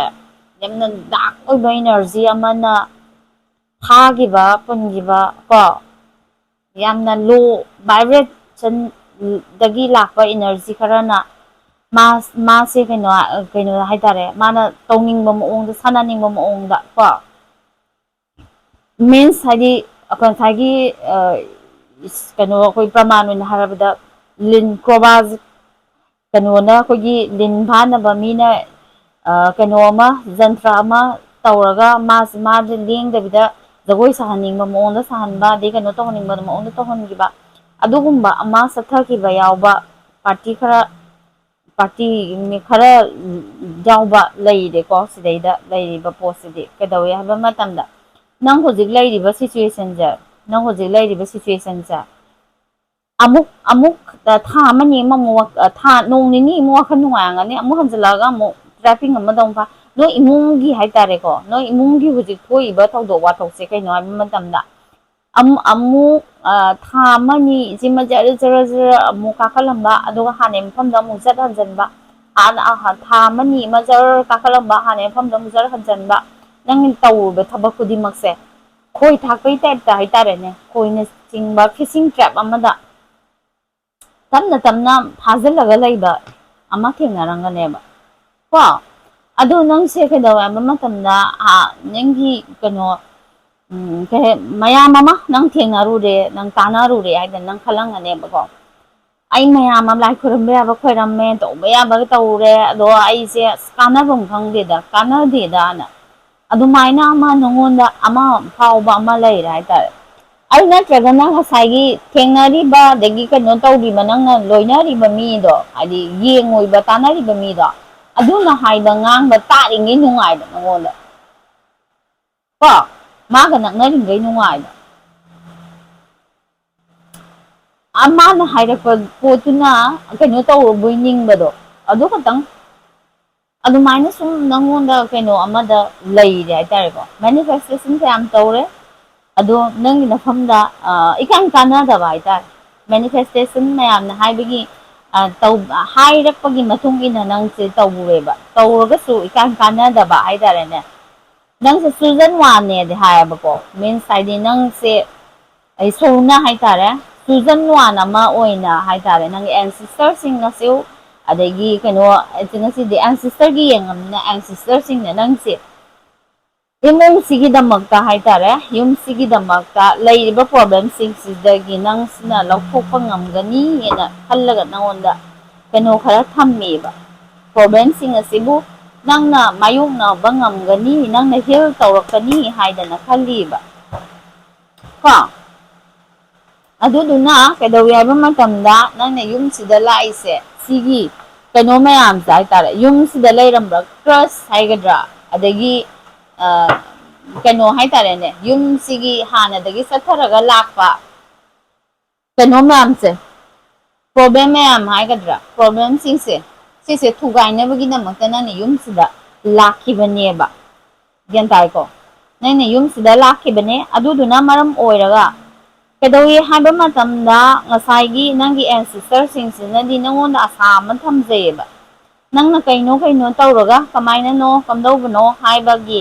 ꯌꯥꯝꯅ ꯗꯥꯔꯛ ꯑꯣꯏꯕ ꯏꯅꯔꯖꯤ ꯑꯃꯅ ꯐꯥꯈꯤꯕ ꯄꯨꯟꯈꯤꯕ ꯀꯣ ꯌꯥꯝꯅ ꯂꯣ ꯚꯥꯏꯕ꯭ꯔꯦꯁꯟꯗꯒꯤ ꯂꯥꯛꯄ ꯏꯅꯔꯖꯤ ꯈꯔꯅ ꯃꯥꯁꯦ ꯀꯩꯅꯣ ꯍꯥꯏꯇꯥꯔꯦ ꯃꯥꯅ ꯇꯧꯅꯤꯡꯕ ꯃꯑꯣꯡꯗ ꯁꯥꯟꯅꯅꯤꯡꯕ ꯃꯑꯣꯡꯗ ꯀꯣ ꯃꯤꯟꯁ ꯍꯥꯏꯗꯤ ꯉꯁꯥꯏꯒꯤ ꯀꯩꯅꯣ ꯑꯩꯈꯣꯏ ꯄ꯭ꯔꯃꯥꯟ ꯑꯣꯏꯅ ꯍꯥꯏꯔꯕꯗ ꯂꯤꯟ ꯀ꯭ꯔꯣꯕꯥꯁ ꯀꯩꯅꯣꯅ ꯑꯩꯈꯣꯏꯒꯤ ꯂꯤꯟ ꯐꯥꯅꯕ ꯃꯤꯅ ꯀꯩꯅꯣ ꯑꯃ ꯖꯟꯇ꯭ꯔ ꯑꯃ ꯇꯧꯔꯒ ꯃꯥꯁꯦ ꯂꯦꯡꯗꯕꯤꯗ ꯖꯒꯣꯏ ꯁꯥꯍꯟꯅꯤꯡꯕ ꯃꯑꯣꯡꯗ ꯁꯥꯍꯟꯕ ꯑꯗꯩ ꯀꯩꯅꯣ ꯇꯧꯍꯟꯅꯤꯡꯕ ꯃꯑꯣꯡꯗ ꯇꯧꯍꯟꯈꯤꯕ ꯑꯗꯨꯒꯨꯝꯕ ꯑꯃ ꯆꯠꯊꯈꯤꯕ ꯌꯥꯎꯕ ꯄꯥꯔꯇꯤ ꯈꯔ ꯌꯥꯎꯕ ꯂꯩꯔꯦꯀꯣ ꯁꯤꯗꯩꯗ ꯂꯩꯔꯤꯕ ꯄꯣꯠꯁꯤꯗꯤ ꯀꯩꯗꯧꯋꯦ ꯍꯥꯏꯕ ꯃꯇꯝꯗ ꯅꯪ ꯍꯧꯖꯤꯛ ꯂꯩꯔꯤꯕ ꯁꯤꯆꯨꯋꯦꯁꯟꯁꯦ ꯑꯃꯨꯛ ꯊꯥ ꯑꯃꯅꯤ ꯑꯃꯃꯨꯛ ꯅꯣꯡ ꯅꯤꯅꯤ ꯑꯃꯨꯛ ꯋꯥꯈꯜ ꯅꯨꯡꯉꯥꯏꯔꯒꯅꯤ ꯑꯃꯨꯛ ꯍꯟꯖꯤꯜꯂꯛꯑꯒ ꯑꯃꯨꯛ ꯇ꯭ꯔꯦꯄꯤꯡ ꯑꯃꯗ ꯑꯃꯨꯛ ꯅꯣꯏ ꯏꯃꯨꯡꯒꯤ ꯍꯥꯏꯇꯥꯔꯦꯀꯣ ꯅꯣꯏ ꯏꯃꯨꯡꯒꯤ ꯍꯧꯖꯤꯛ ꯊꯣꯛꯏꯕ ꯊꯧꯗꯣꯛ ꯋꯥꯊꯣꯛꯁꯦ ꯀꯩꯅꯣ ꯍꯥꯏꯕ ꯃꯇꯝꯗ ꯑꯃꯨꯛ ꯊꯥ ꯑꯃꯅꯤ ꯁꯤꯃ ꯖꯔ ꯖꯔ ꯖꯔ ꯑꯃꯨꯛ ꯀꯥꯈꯠꯂꯝꯕ ꯑꯗꯨꯒ ꯍꯥꯟꯅꯩ ꯃꯐꯝꯗ ꯑꯃꯨꯛ ꯆꯠ ꯍꯟꯖꯤꯟꯕ ꯊꯥ ꯑꯃꯅꯤ ꯑꯃ ꯖꯔ ꯀꯥꯈꯠꯂꯝꯕ ꯍꯥꯟꯅꯩ ꯃꯐꯝꯗ ꯑꯃꯨꯛ ꯖꯔ ꯍꯟꯖꯤꯟꯕ ꯅꯪ ꯇꯧꯔꯤꯕ ꯊꯕꯛ ꯈꯨꯗꯤꯡꯃꯛꯁꯦ ꯈꯣꯏ ꯊꯥꯛꯄꯩ ꯇꯥꯏꯞꯇ ꯍꯥꯏꯇꯥꯔꯦꯅꯦ ꯈꯣꯏꯅ ꯆꯤꯡꯕ ꯐꯤꯁꯤꯡ ꯇ꯭ꯔꯦꯞ ꯑꯃꯗ ꯇꯞꯅ ꯇꯞꯅ ꯐꯥꯖꯤꯜꯂꯒ ꯂꯩꯕ ꯑꯃ ꯊꯦꯡꯅꯔꯝꯒꯅꯦꯕ ꯀꯣ ꯑꯗꯣ ꯅꯪꯁꯦ ꯀꯩꯗꯧꯋꯦ ꯍꯥꯏꯕ ꯃꯇꯝꯗ ꯅꯪꯒꯤ ꯀꯩꯅꯣ ꯃꯌꯥꯝ ꯑꯃ ꯅꯪ ꯊꯦꯡꯅꯔꯨꯔꯦ ꯅꯪ ꯇꯥꯟꯅꯔꯨꯔꯦ ꯍꯥꯏꯗꯅ ꯅꯪ ꯈꯜꯂꯝꯒꯅꯦꯕꯀꯣ ꯑꯩ ꯃꯌꯥꯝ ꯑꯃ ꯂꯥꯏ ꯈꯣꯏꯔꯝꯕ ꯌꯥꯕ ꯈꯣꯏꯔꯝꯃꯦ ꯇꯧꯕ ꯌꯥꯕ ꯇꯧꯔꯦ ꯑꯗꯣ ꯑꯩꯁꯦ ꯀꯥꯟꯅꯐꯝ ꯈꯪꯗꯦꯗ ꯀꯥꯟꯅꯗꯦꯗꯅ ꯑꯗꯨꯃꯥꯏꯅ ꯑꯃ ꯅꯉꯣꯟꯗ ꯑꯃ ꯐꯥꯎꯕ ꯑꯃ ꯂꯩꯔꯦ ꯍꯥꯏꯇꯥꯔꯦ ꯑꯗꯨ ꯅꯠꯇ꯭ꯔꯒꯅ ꯉꯁꯥꯏꯒꯤ ꯊꯦꯡꯅꯔꯤꯕ ꯑꯗꯒꯤ ꯀꯩꯅꯣ ꯇꯧꯔꯤꯕ ꯅꯪꯅ ꯂꯣꯏꯅꯔꯤꯕ ꯃꯤꯗꯣ ꯍꯥꯏꯗꯤ ꯌꯦꯡꯉꯣꯏꯕ ꯇꯥꯟꯅꯔꯤꯕ ꯃꯤꯗꯣ ꯑꯗꯨꯅ ꯍꯥꯏꯕ ꯉꯥꯡꯕ ꯇꯥꯔꯤꯉꯩ ꯅꯨꯡꯉꯥꯏꯕ ꯅꯉꯣꯟꯗ ꯀꯣ ꯃꯥꯒ ꯅꯛꯅꯔꯤꯈꯩ ꯅꯨꯡꯉꯥꯏꯕ ꯃꯥꯅ ꯍꯥꯏꯔꯛꯄ ꯄꯣꯠꯇꯨꯅ ꯀꯩꯅꯣ ꯇꯧꯔꯕꯣꯏ ꯅꯤꯡꯕꯗꯣ ꯑꯗꯨ ꯈꯇꯪ ꯑꯗꯨꯃꯥꯏꯅ ꯁꯨꯝ ꯅꯪꯉꯣꯟꯗ ꯀꯩꯅꯣ ꯑꯃꯗ ꯂꯩꯔꯦ ꯍꯥꯏꯇꯥꯔꯦꯀꯣ ꯃꯦꯅꯤꯐꯦꯁꯇꯦꯁꯟ ꯀꯌꯥꯝ ꯇꯧꯔꯦ ꯑꯗꯣ ꯅꯪꯒꯤ ꯃꯐꯝꯗ ꯏꯀꯥꯟ ꯀꯥꯟꯅꯗꯕ ꯍꯥꯏꯇꯥꯔꯦ ꯃꯦꯅꯤꯐꯦꯁꯇꯦꯁꯟ ꯃꯌꯥꯝꯅ ꯍꯥꯏꯕꯒꯤ ꯍꯥꯏꯔꯛꯄꯒꯤ ꯃꯇꯨꯡ ꯏꯟꯅ ꯅꯪꯁꯦ ꯇꯧꯔꯨꯔꯦꯕ ꯇꯧꯔꯒꯁꯨ ꯏꯀꯥꯟ ꯀꯥꯟꯅꯗꯕ ꯍꯥꯏꯇꯥꯔꯦꯅꯦ ꯅꯪꯁꯦ ꯆꯨꯖꯟ ꯋꯥꯟꯅꯦꯗꯤ ꯍꯥꯏꯌꯦꯕꯀꯣ ꯃꯤꯟꯁ ꯍꯥꯏꯗꯤ ꯅꯪꯁꯦ ꯏꯁꯣꯔꯅ ꯍꯥꯏꯇꯥꯔꯦ ꯆꯨꯖꯟ ꯋꯥꯟ ꯑꯃ ꯑꯣꯏꯅ ꯍꯥꯏꯇꯥꯔꯦ ꯅꯪꯒꯤ ꯑꯦꯟꯁꯤꯁꯇꯔꯁꯤꯡꯅꯁꯨ ꯑꯗꯒꯤ ꯀꯩꯅꯣ ꯉꯁꯤꯗꯤ ꯑꯦꯟꯁꯤꯁꯇꯔꯒꯤ ꯌꯦꯡꯉꯕꯅꯤꯅ ꯑꯦꯟꯁꯤꯁꯇꯔꯁꯤꯡꯅ ꯅꯪꯁꯦ ꯏꯃꯨꯡꯁꯤꯒꯤꯗꯃꯛꯇ ꯍꯥꯏꯇꯥꯔꯦ ꯌꯨꯝꯁꯤꯒꯤꯗꯃꯛꯇ ꯂꯩꯔꯤꯕ ꯄ꯭ꯔꯣꯕ꯭ꯂꯦꯝꯁꯤꯡꯁꯤꯗꯒꯤ ꯅꯪꯁꯤꯅ ꯂꯧꯊꯣꯛꯄ ꯉꯝꯒꯅꯤꯅ ꯈꯜꯂꯒ ꯅꯪꯉꯣꯟꯗ ꯀꯩꯅꯣ ꯈꯔ ꯊꯝꯃꯦꯕ ꯄ꯭ꯔꯣꯕ꯭ꯂꯦꯝꯁꯤꯡ ꯑꯁꯤꯕꯨ ꯅꯪꯅ ꯃꯥꯌꯣꯛꯅꯕ ꯉꯝꯒꯅꯤ ꯅꯪꯅ ꯍꯤꯜ ꯇꯧꯔꯛꯀꯅꯤ ꯍꯥꯏꯗꯅ ꯈꯜꯂꯤꯕ ꯀꯣ ꯑꯗꯨꯗꯨꯅ ꯀꯩꯗꯧꯋꯤ ꯍꯥꯏꯕ ꯃꯇꯝꯗ ꯅꯪꯅ ꯌꯨꯝꯁꯤꯗ ꯂꯥꯛꯏꯁꯦ ꯁꯤꯒꯤ ꯀꯩꯅꯣ ꯃꯌꯥꯝꯁꯦ ꯍꯥꯏꯇꯥꯔꯦ ꯌꯨꯝꯁꯤꯗ ꯂꯩꯔꯝꯕ ꯇ꯭ꯔꯁ ꯍꯥꯏꯒꯗ꯭ꯔꯥ ꯑꯗꯒꯤ ꯀꯩꯅꯣ ꯍꯥꯏꯇꯥꯔꯦꯅꯦ ꯌꯨꯝꯁꯤꯒꯤ ꯍꯥꯟꯅꯗꯒꯤ ꯆꯠꯊꯔꯒ ꯂꯥꯛꯄ ꯀꯩꯅꯣ ꯃꯌꯥꯝꯁꯦ ꯄ꯭ꯔꯣꯕ꯭ꯂꯦꯝ ꯃꯌꯥꯝ ꯍꯥꯏꯒꯗ꯭ꯔꯥ ꯄ꯭ꯔꯣꯕ꯭ꯂꯦꯝꯁꯤꯡꯁꯦ ꯁꯤꯁꯦ ꯊꯨꯒꯥꯏꯅꯕꯒꯤꯗꯃꯛꯇ ꯅꯪꯅ ꯌꯨꯝꯁꯤꯗ ꯂꯥꯛꯈꯤꯕꯅꯦꯕ ꯒ꯭ꯌꯥꯟ ꯇꯥꯏꯀꯣ ꯅꯪꯅ ꯌꯨꯝꯁꯤꯗ ꯂꯥꯛꯈꯤꯕꯅꯦ ꯑꯗꯨꯗꯨꯅ ꯃꯔꯝ ꯑꯣꯏꯔꯒ ꯀꯩꯗꯧꯏ ꯍꯥꯏꯕ ꯃꯇꯝꯗ ꯉꯁꯥꯏꯒꯤ ꯅꯪꯒꯤ ꯑꯦꯟꯁꯤꯁꯇꯔꯁꯤꯡꯁꯤꯅꯗꯤ ꯅꯪꯉꯣꯟꯗ ꯑꯁꯥ ꯑꯃ ꯊꯝꯖꯩꯑꯕ ꯅꯪꯅ ꯀꯩꯅꯣ ꯇꯧꯔꯒ ꯀꯃꯥꯏꯅꯅꯣ ꯀꯝꯗꯧꯕꯅꯣ ꯍꯥꯏꯕꯒꯤ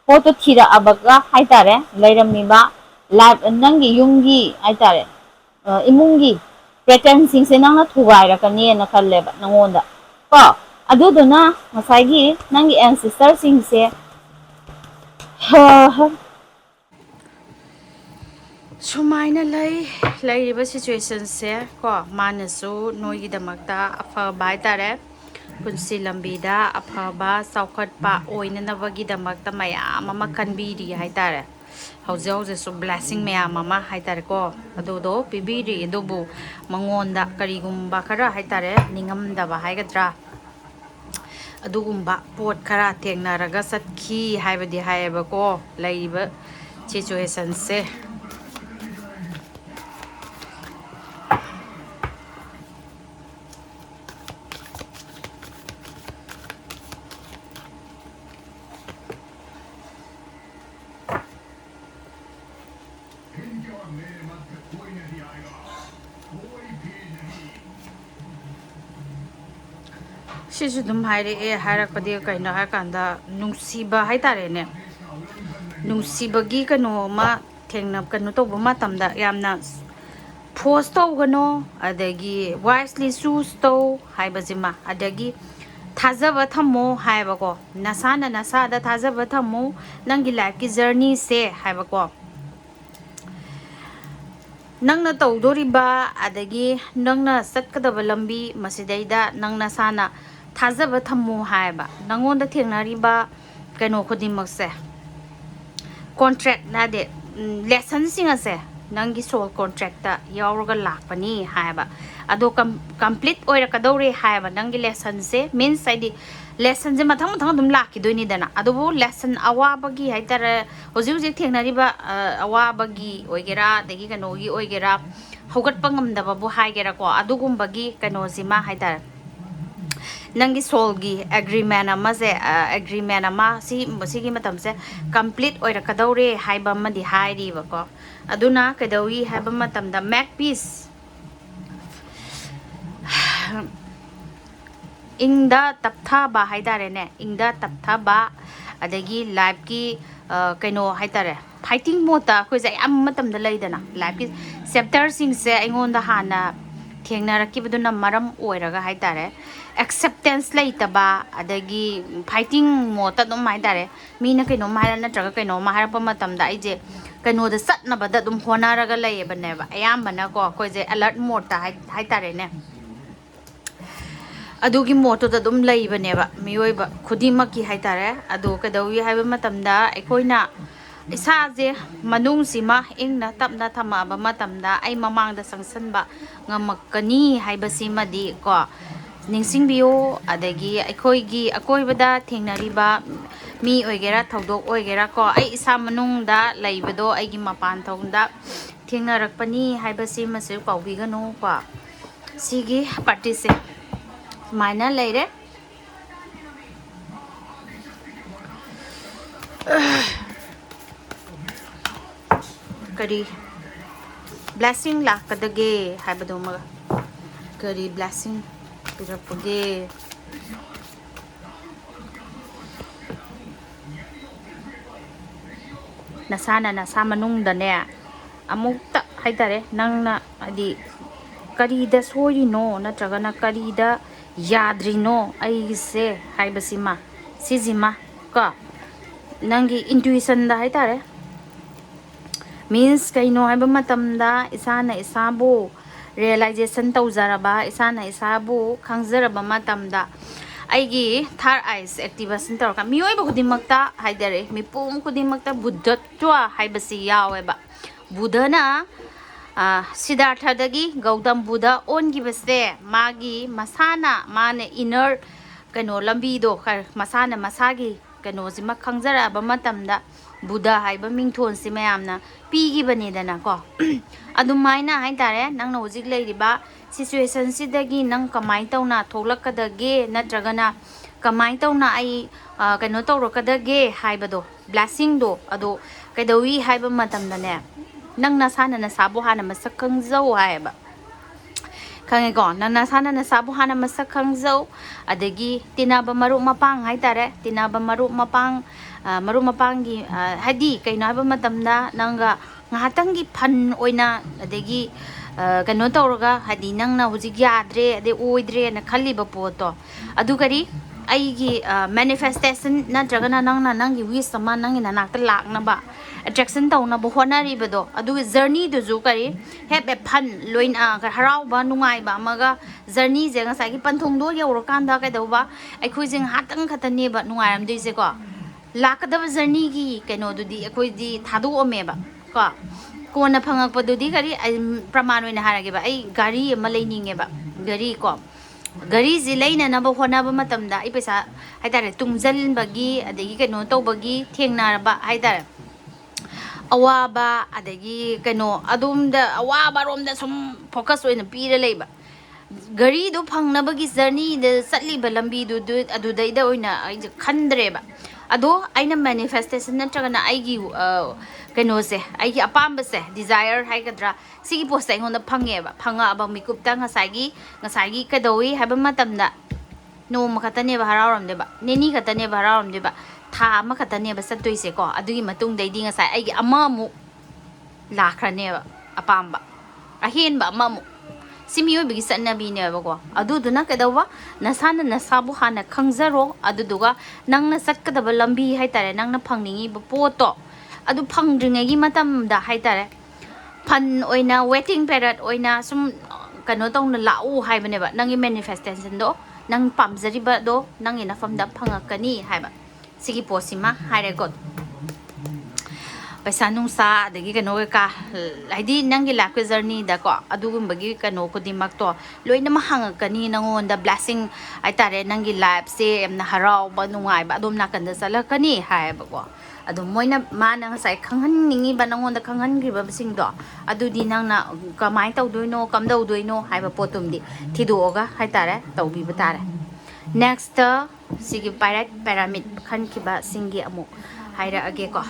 ꯄꯣꯠꯇꯨ ꯊꯤꯔꯛꯑꯕꯒ ꯍꯥꯏꯇꯥꯔꯦ ꯂꯩꯔꯝꯃꯤꯕ ꯂꯥꯏꯐ ꯅꯪꯒꯤ ꯌꯨꯝꯒꯤ ꯍꯥꯏꯇꯥꯔꯦ ꯏꯃꯨꯡꯒꯤ ꯄꯦꯇꯔꯟꯁꯤꯡꯁꯦ ꯅꯪꯅ ꯊꯨꯒꯥꯏꯔꯛꯀꯅꯤꯅ ꯈꯜꯂꯦꯕ ꯅꯪꯉꯣꯟꯗ ꯀꯣ ꯑꯗꯨꯗꯨꯅ ꯉꯁꯥꯏꯒꯤ ꯅꯪꯒꯤ ꯑꯦꯟꯁꯤꯁꯇꯔꯁꯤꯡꯁꯦ ꯁꯨꯃꯥꯏꯅ ꯂꯩꯔꯤꯕ ꯁꯤꯆꯨꯋꯦꯁꯟꯁꯦ ꯀꯣ ꯃꯥꯅꯁꯨ ꯅꯣꯏꯒꯤꯗꯃꯛꯇ ꯑꯐꯕ ꯍꯥꯏꯇꯥꯔꯦ ꯄꯨꯟꯁꯤ ꯂꯝꯕꯤꯗ ꯑꯐꯕ ꯆꯥꯎꯈꯠꯄ ꯑꯣꯏꯅꯅꯕꯒꯤꯗꯃꯛꯇ ꯃꯌꯥꯝ ꯑꯃ ꯈꯟꯕꯤꯔꯤ ꯍꯥꯏꯇꯥꯔꯦ ꯍꯧꯖꯤꯛ ꯍꯧꯖꯤꯛꯁꯨ ꯕ꯭ꯂꯦꯁꯤꯡ ꯃꯌꯥꯝ ꯑꯃ ꯍꯥꯏꯇꯥꯔꯦꯀꯣ ꯑꯗꯨꯗꯣ ꯄꯤꯕꯤꯔꯤ ꯑꯗꯨꯕꯨ ꯃꯉꯣꯟꯗ ꯀꯔꯤꯒꯨꯝꯕ ꯈꯔ ꯍꯥꯏꯇꯥꯔꯦ ꯅꯤꯡꯉꯝꯗꯕ ꯍꯥꯏꯒꯗ꯭ꯔꯥ ꯑꯗꯨꯒꯨꯝꯕ ꯄꯣꯠ ꯈꯔ ꯊꯦꯡꯅꯔꯒ ꯆꯠꯈꯤ ꯍꯥꯏꯕꯗꯤ ꯍꯥꯏꯌꯦꯕꯀꯣ ꯂꯩꯔꯤꯕ ꯁꯤꯆꯨꯋꯦꯁꯟꯁꯦ ꯁꯤꯁꯨ ꯑꯗꯨꯝ ꯍꯥꯏꯔꯛꯑꯦ ꯍꯥꯏꯔꯛꯄꯗꯤ ꯀꯩꯅꯣ ꯍꯥꯏꯔꯀꯥꯟꯗ ꯅꯨꯡꯁꯤꯕ ꯍꯥꯏꯇꯥꯔꯦꯅꯦ ꯅꯨꯡꯁꯤꯕꯒꯤ ꯀꯩꯅꯣ ꯀꯩꯅꯣ ꯇꯧꯕ ꯃꯇꯝꯗ ꯌꯥꯝꯅ ꯐꯣꯔꯁ ꯇꯧꯒꯅꯣ ꯑꯗꯒꯤ ꯋꯥꯏꯁꯂꯤ ꯆꯨꯁ ꯇꯧ ꯍꯥꯏꯕꯁꯤꯃ ꯑꯗꯒꯤ ꯊꯥꯖꯕ ꯊꯝꯃꯣ ꯍꯥꯏꯕꯀꯣ ꯅꯁꯥꯅ ꯅꯁꯥꯗ ꯊꯥꯖꯕ ꯊꯝꯃꯨ ꯅꯪꯒꯤ ꯂꯥꯏꯐꯀꯤ ꯖꯔꯅꯤꯁꯦ ꯍꯥꯏꯕꯀꯣ ꯅꯪꯅ ꯇꯧꯗꯣꯔꯤꯕ ꯑꯗꯒꯤ ꯅꯪꯅ ꯆꯠꯀꯗꯕ ꯂꯝꯕꯤ ꯃꯁꯤꯗꯩꯗ ꯅꯪ ꯅꯁꯥꯅ ꯊꯥꯖꯕ ꯊꯝꯃꯨ ꯍꯥꯏꯕ ꯅꯪꯉꯣꯟꯗ ꯊꯦꯡꯅꯔꯤꯕ ꯀꯩꯅꯣ ꯈꯨꯗꯤꯡꯃꯛꯁꯦ ꯀꯣꯟꯇ꯭ꯔꯦꯛ ꯅꯠꯇꯦ ꯂꯦꯁꯟꯁꯤꯡ ꯑꯁꯦ ꯅꯪꯒꯤ ꯁꯣꯜ ꯀꯣꯟꯇ꯭ꯔꯦꯛꯇ ꯌꯥꯎꯔꯒ ꯂꯥꯛꯄꯅꯤ ꯍꯥꯏꯕ ꯑꯗꯣ ꯀꯝꯄ꯭ꯂꯤꯠ ꯑꯣꯏꯔꯛꯀꯗꯧꯔꯦ ꯍꯥꯏꯕ ꯅꯪꯒꯤ ꯂꯦꯁꯟꯁꯦ ꯃꯤꯟꯁ ꯍꯥꯏꯗꯤ ꯂꯦꯁꯟꯁꯦ ꯃꯊꯪ ꯃꯊꯪ ꯑꯗꯨꯝ ꯂꯥꯛꯈꯤꯗꯣꯏꯅꯤꯗꯅ ꯑꯗꯨꯕꯨ ꯂꯦꯁꯟ ꯑꯋꯥꯕꯒꯤ ꯍꯥꯏꯇꯥꯔꯦ ꯍꯧꯖꯤꯛ ꯍꯧꯖꯤꯛ ꯊꯦꯡꯅꯔꯤꯕ ꯑꯋꯥꯕꯒꯤ ꯑꯣꯏꯒꯦꯔꯥ ꯑꯗꯒꯤ ꯀꯩꯅꯣꯒꯤ ꯑꯣꯏꯒꯦꯔꯥ ꯍꯧꯒꯠꯄ ꯉꯝꯗꯕꯕꯨ ꯍꯥꯏꯒꯦꯔꯥꯀꯣ ꯑꯗꯨꯒꯨꯝꯕꯒꯤ ꯀꯩꯅꯣꯁꯤꯃ ꯍꯥꯏꯇꯥꯔꯦ ꯅꯪꯒꯤ ꯁꯣꯜꯒꯤ ꯑꯦꯒ꯭ꯔꯤꯃꯦꯟ ꯑꯃꯁꯦ ꯑꯦꯒ꯭ꯔꯤꯃꯦꯟ ꯑꯃ ꯁꯤꯒꯤ ꯃꯇꯝꯁꯦ ꯀꯝꯄ꯭ꯂꯤꯠ ꯑꯣꯏꯔꯛꯀꯗꯧꯔꯦ ꯍꯥꯏꯕ ꯑꯃꯗꯤ ꯍꯥꯏꯔꯤꯕꯀꯣ ꯑꯗꯨꯅ ꯀꯩꯗꯧꯏ ꯍꯥꯏꯕ ꯃꯇꯝꯗ ꯃꯦꯛ ꯄꯤꯁ ꯏꯪꯗ ꯇꯞꯊꯕ ꯍꯥꯏꯇꯥꯔꯦꯅꯦ ꯏꯪꯗ ꯇꯞꯊꯕ ꯑꯗꯒꯤ ꯂꯥꯏꯐꯀꯤ ꯀꯩꯅꯣ ꯍꯥꯏꯇꯥꯔꯦ ꯐꯥꯏꯇꯤꯡ ꯃꯣꯠꯇ ꯑꯩꯈꯣꯏꯁꯦ ꯑꯌꯥꯝꯕ ꯃꯇꯝꯗ ꯂꯩꯗꯅ ꯂꯥꯏꯐꯀꯤ ꯆꯦꯞꯇꯔꯁꯤꯡꯁꯦ ꯑꯩꯉꯣꯟꯗ ꯍꯥꯟꯅ ꯊꯦꯡꯅꯔꯛꯈꯤꯕꯗꯨꯅ ꯃꯔꯝ ꯑꯣꯏꯔꯒ ꯍꯥꯏꯇꯥꯔꯦ ꯑꯦꯛꯁꯦꯞꯇꯦꯟꯁ ꯂꯩꯇꯕ ꯑꯗꯒꯤ ꯐꯥꯏꯇꯤꯡ ꯃꯣꯠꯇ ꯑꯗꯨꯝ ꯍꯥꯏꯇꯥꯔꯦ ꯃꯤꯅ ꯀꯩꯅꯣꯝ ꯍꯥꯏꯔ ꯅꯠꯇ꯭ꯔꯒ ꯀꯩꯅꯣꯝ ꯍꯥꯏꯔꯛꯄ ꯃꯇꯝꯗ ꯑꯩꯁꯦ ꯀꯩꯅꯣꯗ ꯆꯠꯅꯕꯗ ꯑꯗꯨꯝ ꯍꯣꯠꯅꯔꯒ ꯂꯩꯌꯦꯕꯅꯦꯕ ꯑꯌꯥꯝꯕꯅꯀꯣ ꯑꯩꯈꯣꯏꯁꯦ ꯑꯦꯂꯔꯠ ꯃꯣꯠꯇ ꯍꯥꯏꯇꯥꯔꯦꯅꯦ ꯑꯗꯨꯒꯤ ꯃꯣꯠꯇꯨꯗ ꯑꯗꯨꯝ ꯂꯩꯕꯅꯦꯕ ꯃꯤꯑꯣꯏꯕ ꯈꯨꯗꯤꯡꯃꯛꯀꯤ ꯍꯥꯏꯇꯥꯔꯦ ꯑꯗꯣ ꯀꯩꯗꯧꯋꯤ ꯍꯥꯏꯕ ꯃꯇꯝꯗ ꯑꯩꯈꯣꯏꯅ ꯏꯁꯥꯁꯦ ꯃꯅꯨꯡꯁꯤꯃ ꯏꯪꯅ ꯇꯞꯅ ꯊꯝꯃꯛꯑꯕ ꯃꯇꯝꯗ ꯑꯩ ꯃꯃꯥꯡꯗ ꯆꯪꯁꯟꯕ ꯉꯝꯃꯛꯀꯅꯤ ꯍꯥꯏꯕꯁꯤꯃꯗꯤ ꯀꯣ ꯅꯤꯡꯁꯤꯡꯕꯤꯌꯨ ꯑꯗꯒꯤ ꯑꯩꯈꯣꯏꯒꯤ ꯑꯀꯣꯏꯕꯗ ꯊꯦꯡꯅꯔꯤꯕ ꯃꯤ ꯑꯣꯏꯒꯦꯔꯥ ꯊꯧꯗꯣꯛ ꯑꯣꯏꯒꯦꯔꯥ ꯀꯣ ꯑꯩ ꯏꯁꯥ ꯃꯅꯨꯡꯗ ꯂꯩꯕꯗꯣ ꯑꯩꯒꯤ ꯃꯄꯥꯟ ꯊꯣꯡꯗ ꯊꯦꯡꯅꯔꯛꯄꯅꯤ ꯍꯥꯏꯕꯁꯤꯃꯁꯨ ꯀꯥꯎꯕꯤꯒꯅꯨ ꯀꯣ ꯁꯤꯒꯤ ꯄꯥꯔꯇꯤꯁꯦ ꯁꯨꯃꯥꯏꯅ ꯂꯩꯔꯦ ꯀꯔꯤ ꯕ꯭ꯂꯦꯁꯤꯡ ꯂꯥꯛꯀꯗꯒꯦ ꯍꯥꯏꯕꯗꯨꯃꯒ ꯀꯔꯤ ꯕ꯭ꯂꯦꯁꯤꯡ ꯄꯤꯔꯛꯄꯒꯦ ꯅꯁꯥꯅ ꯅꯁꯥ ꯃꯅꯨꯡꯗꯅꯦ ꯑꯃꯨꯛꯇ ꯍꯥꯏꯇꯥꯔꯦ ꯅꯪꯅ ꯍꯥꯏꯗꯤ ꯀꯔꯤꯗ ꯁꯣꯏꯔꯤꯅꯣ ꯅꯠꯇ꯭ꯔꯒꯅ ꯀꯔꯤꯗ ꯌꯥꯗ꯭ꯔꯤꯅꯣ ꯑꯩꯒꯤꯁꯦ ꯍꯥꯏꯕꯁꯤꯃ ꯁꯤꯁꯤꯃ ꯀꯣ ꯅꯪꯒꯤ ꯏꯟꯇꯨꯏꯁꯟꯗ ꯍꯥꯏꯇꯥꯔꯦ ꯃꯤꯟꯁ ꯀꯩꯅꯣ ꯍꯥꯏꯕ ꯃꯇꯝꯗ ꯏꯁꯥꯅ ꯏꯁꯥꯕꯨ ꯔꯤꯌꯦꯂꯥꯏꯖꯦꯁꯟ ꯇꯧꯖꯔꯕ ꯏꯁꯥꯅ ꯏꯁꯥꯕꯨ ꯈꯪꯖꯔꯕ ꯃꯇꯝꯗ ꯑꯩꯒꯤ ꯊꯥꯔꯠ ꯑꯥꯏꯁ ꯑꯦꯛꯇꯤꯚꯦꯁꯟ ꯇꯧꯔꯒ ꯃꯤꯑꯣꯏꯕ ꯈꯨꯗꯤꯡꯃꯛꯇ ꯍꯥꯏꯇꯥꯔꯦ ꯃꯤꯄꯨꯝ ꯈꯨꯗꯤꯡꯃꯛꯇ ꯕꯨද්ධꯠꯋ ꯍꯥꯏꯕꯁꯤ ꯌꯥꯎꯋꯦꯕ ꯕꯨꯙꯅ ꯁꯤꯗꯥꯔꯊꯗꯒꯤ ꯒꯧꯇꯝ ꯕꯨꯙ ꯑꯣꯟꯈꯤꯕꯁꯦ ꯃꯥꯒꯤ ꯃꯥꯅ ꯏꯅꯔ ꯀꯩꯅꯣ ꯂꯝꯕꯤꯗꯣ ꯃꯁꯥꯅ ꯃꯁꯥꯒꯤ ꯀꯩꯅꯣꯁꯤꯃ ꯈꯪꯖꯔꯛꯑꯕ ꯃꯇꯝꯗ ꯕꯨꯙ ꯍꯥꯏꯕ ꯃꯤꯡꯊꯣꯟꯁꯤ ꯃꯌꯥꯝꯅ ꯄꯤꯈꯤꯕꯅꯤꯗꯅꯀꯣ ꯑꯗꯨꯃꯥꯏꯅ ꯍꯥꯏꯇꯥꯔꯦ ꯅꯪꯅ ꯍꯧꯖꯤꯛ ꯂꯩꯔꯤꯕ ꯁꯤꯆꯨꯋꯦꯁꯟꯁꯤꯗꯒꯤ ꯅꯪ ꯀꯃꯥꯏꯅ ꯇꯧꯅ ꯊꯣꯛꯂꯛꯀꯗꯒꯦ ꯅꯠꯇ꯭ꯔꯒꯅ ꯀꯃꯥꯏꯅ ꯇꯧꯅ ꯑꯩ ꯀꯩꯅꯣ ꯇꯧꯔꯛꯀꯗꯒꯦ ꯍꯥꯏꯕꯗꯣ ꯕ꯭ꯂꯦꯁꯤꯡꯗꯣ ꯑꯗꯣ ꯀꯩꯗꯧꯋꯤ ꯍꯥꯏꯕ ꯃꯇꯝꯗꯅꯦ nang nasana nasabu hana masak khangzau haiba khange ko nang nasana nasabu hana masak khangzau adagi tinaba maru mapang hai tare tinaba maru mapang gi hadi kaina ba matamda nanga ngahatangi phan oina adagi kano tawraga hadi nangna hujik yadre ade oidre na khaliba poto adu kari aigi manifestation natragana nangna nangi wish sama nangi nanakta lakna ba attraction tawna bo honari bado adu journey du ju kari have a fun loin harau ba nungai ba maga journey je ngasai gi panthong do yauro kanda kai dawba aikhoi jing hatang khatani ba nungai ram dise ko lakadaba journey gi kano dudi aikhoi di thadu ome ba ko kona phangak padudi kari praman oina harage ba ai gari ama leininge ba gari ko gari ji leina na ba hona ba matamda ai pesa haidare tungzal bagi adegi kano tawbagi thengna ba haidare awaba adagi kano adumda awaba romda sum focus oina pira leiba gari do phangna bagi journey de satli ba lambi du adu daida oina ai khandre ba ado aina manifestation natragana aigi kano se aigi apamba se desire hai kadra sigi post ai honda phange ba phanga ba mikup ta ngasagi kadoi haba matamda no makatane ba hararam de ba neni katane ba hararam de ba tha ma katane ba satoi se ko adugi matung dai di ngasai aigi amamu lakhrane ba apamba ahen ba amamu simiyo bigi sannabi ne ba ko aduduna kadawa nasana nasabu hana khangzaro aduduga nangna satkadaba lambi haitare nangna phangningi ba poto adu phangdringegi matamda haitare phan oina waiting period oina sum kano tongna lau haibane ba nangi manifestation do nang pamjari ba do nangi na famda phangakani haiba sigi posima haire god paisa nungsa adagi kano ka haidi nangi lakwe journey da ko adugumбаги kano ko dimak to loina mahangakani nangonda blessing aitare nangi life se emna harau ba nungai ba adom nakanda salakani hai ba ko adum moina mana ngasai khanghan ningi ba nangonda khanghan griba sing do adudi nangna kamai tawdoino kamdau doino hai ba potum di thidoga haitare tawbi batare next sigi pirate pyramid khan kiba singi amuk haira age ko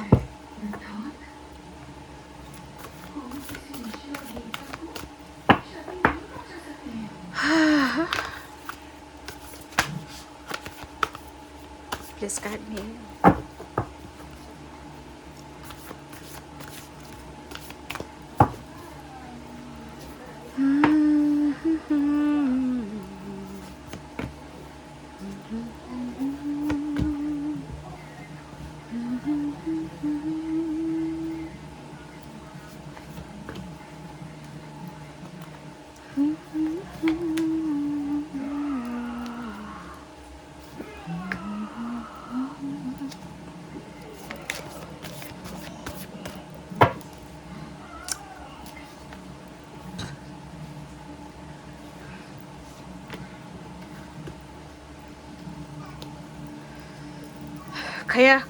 please guide me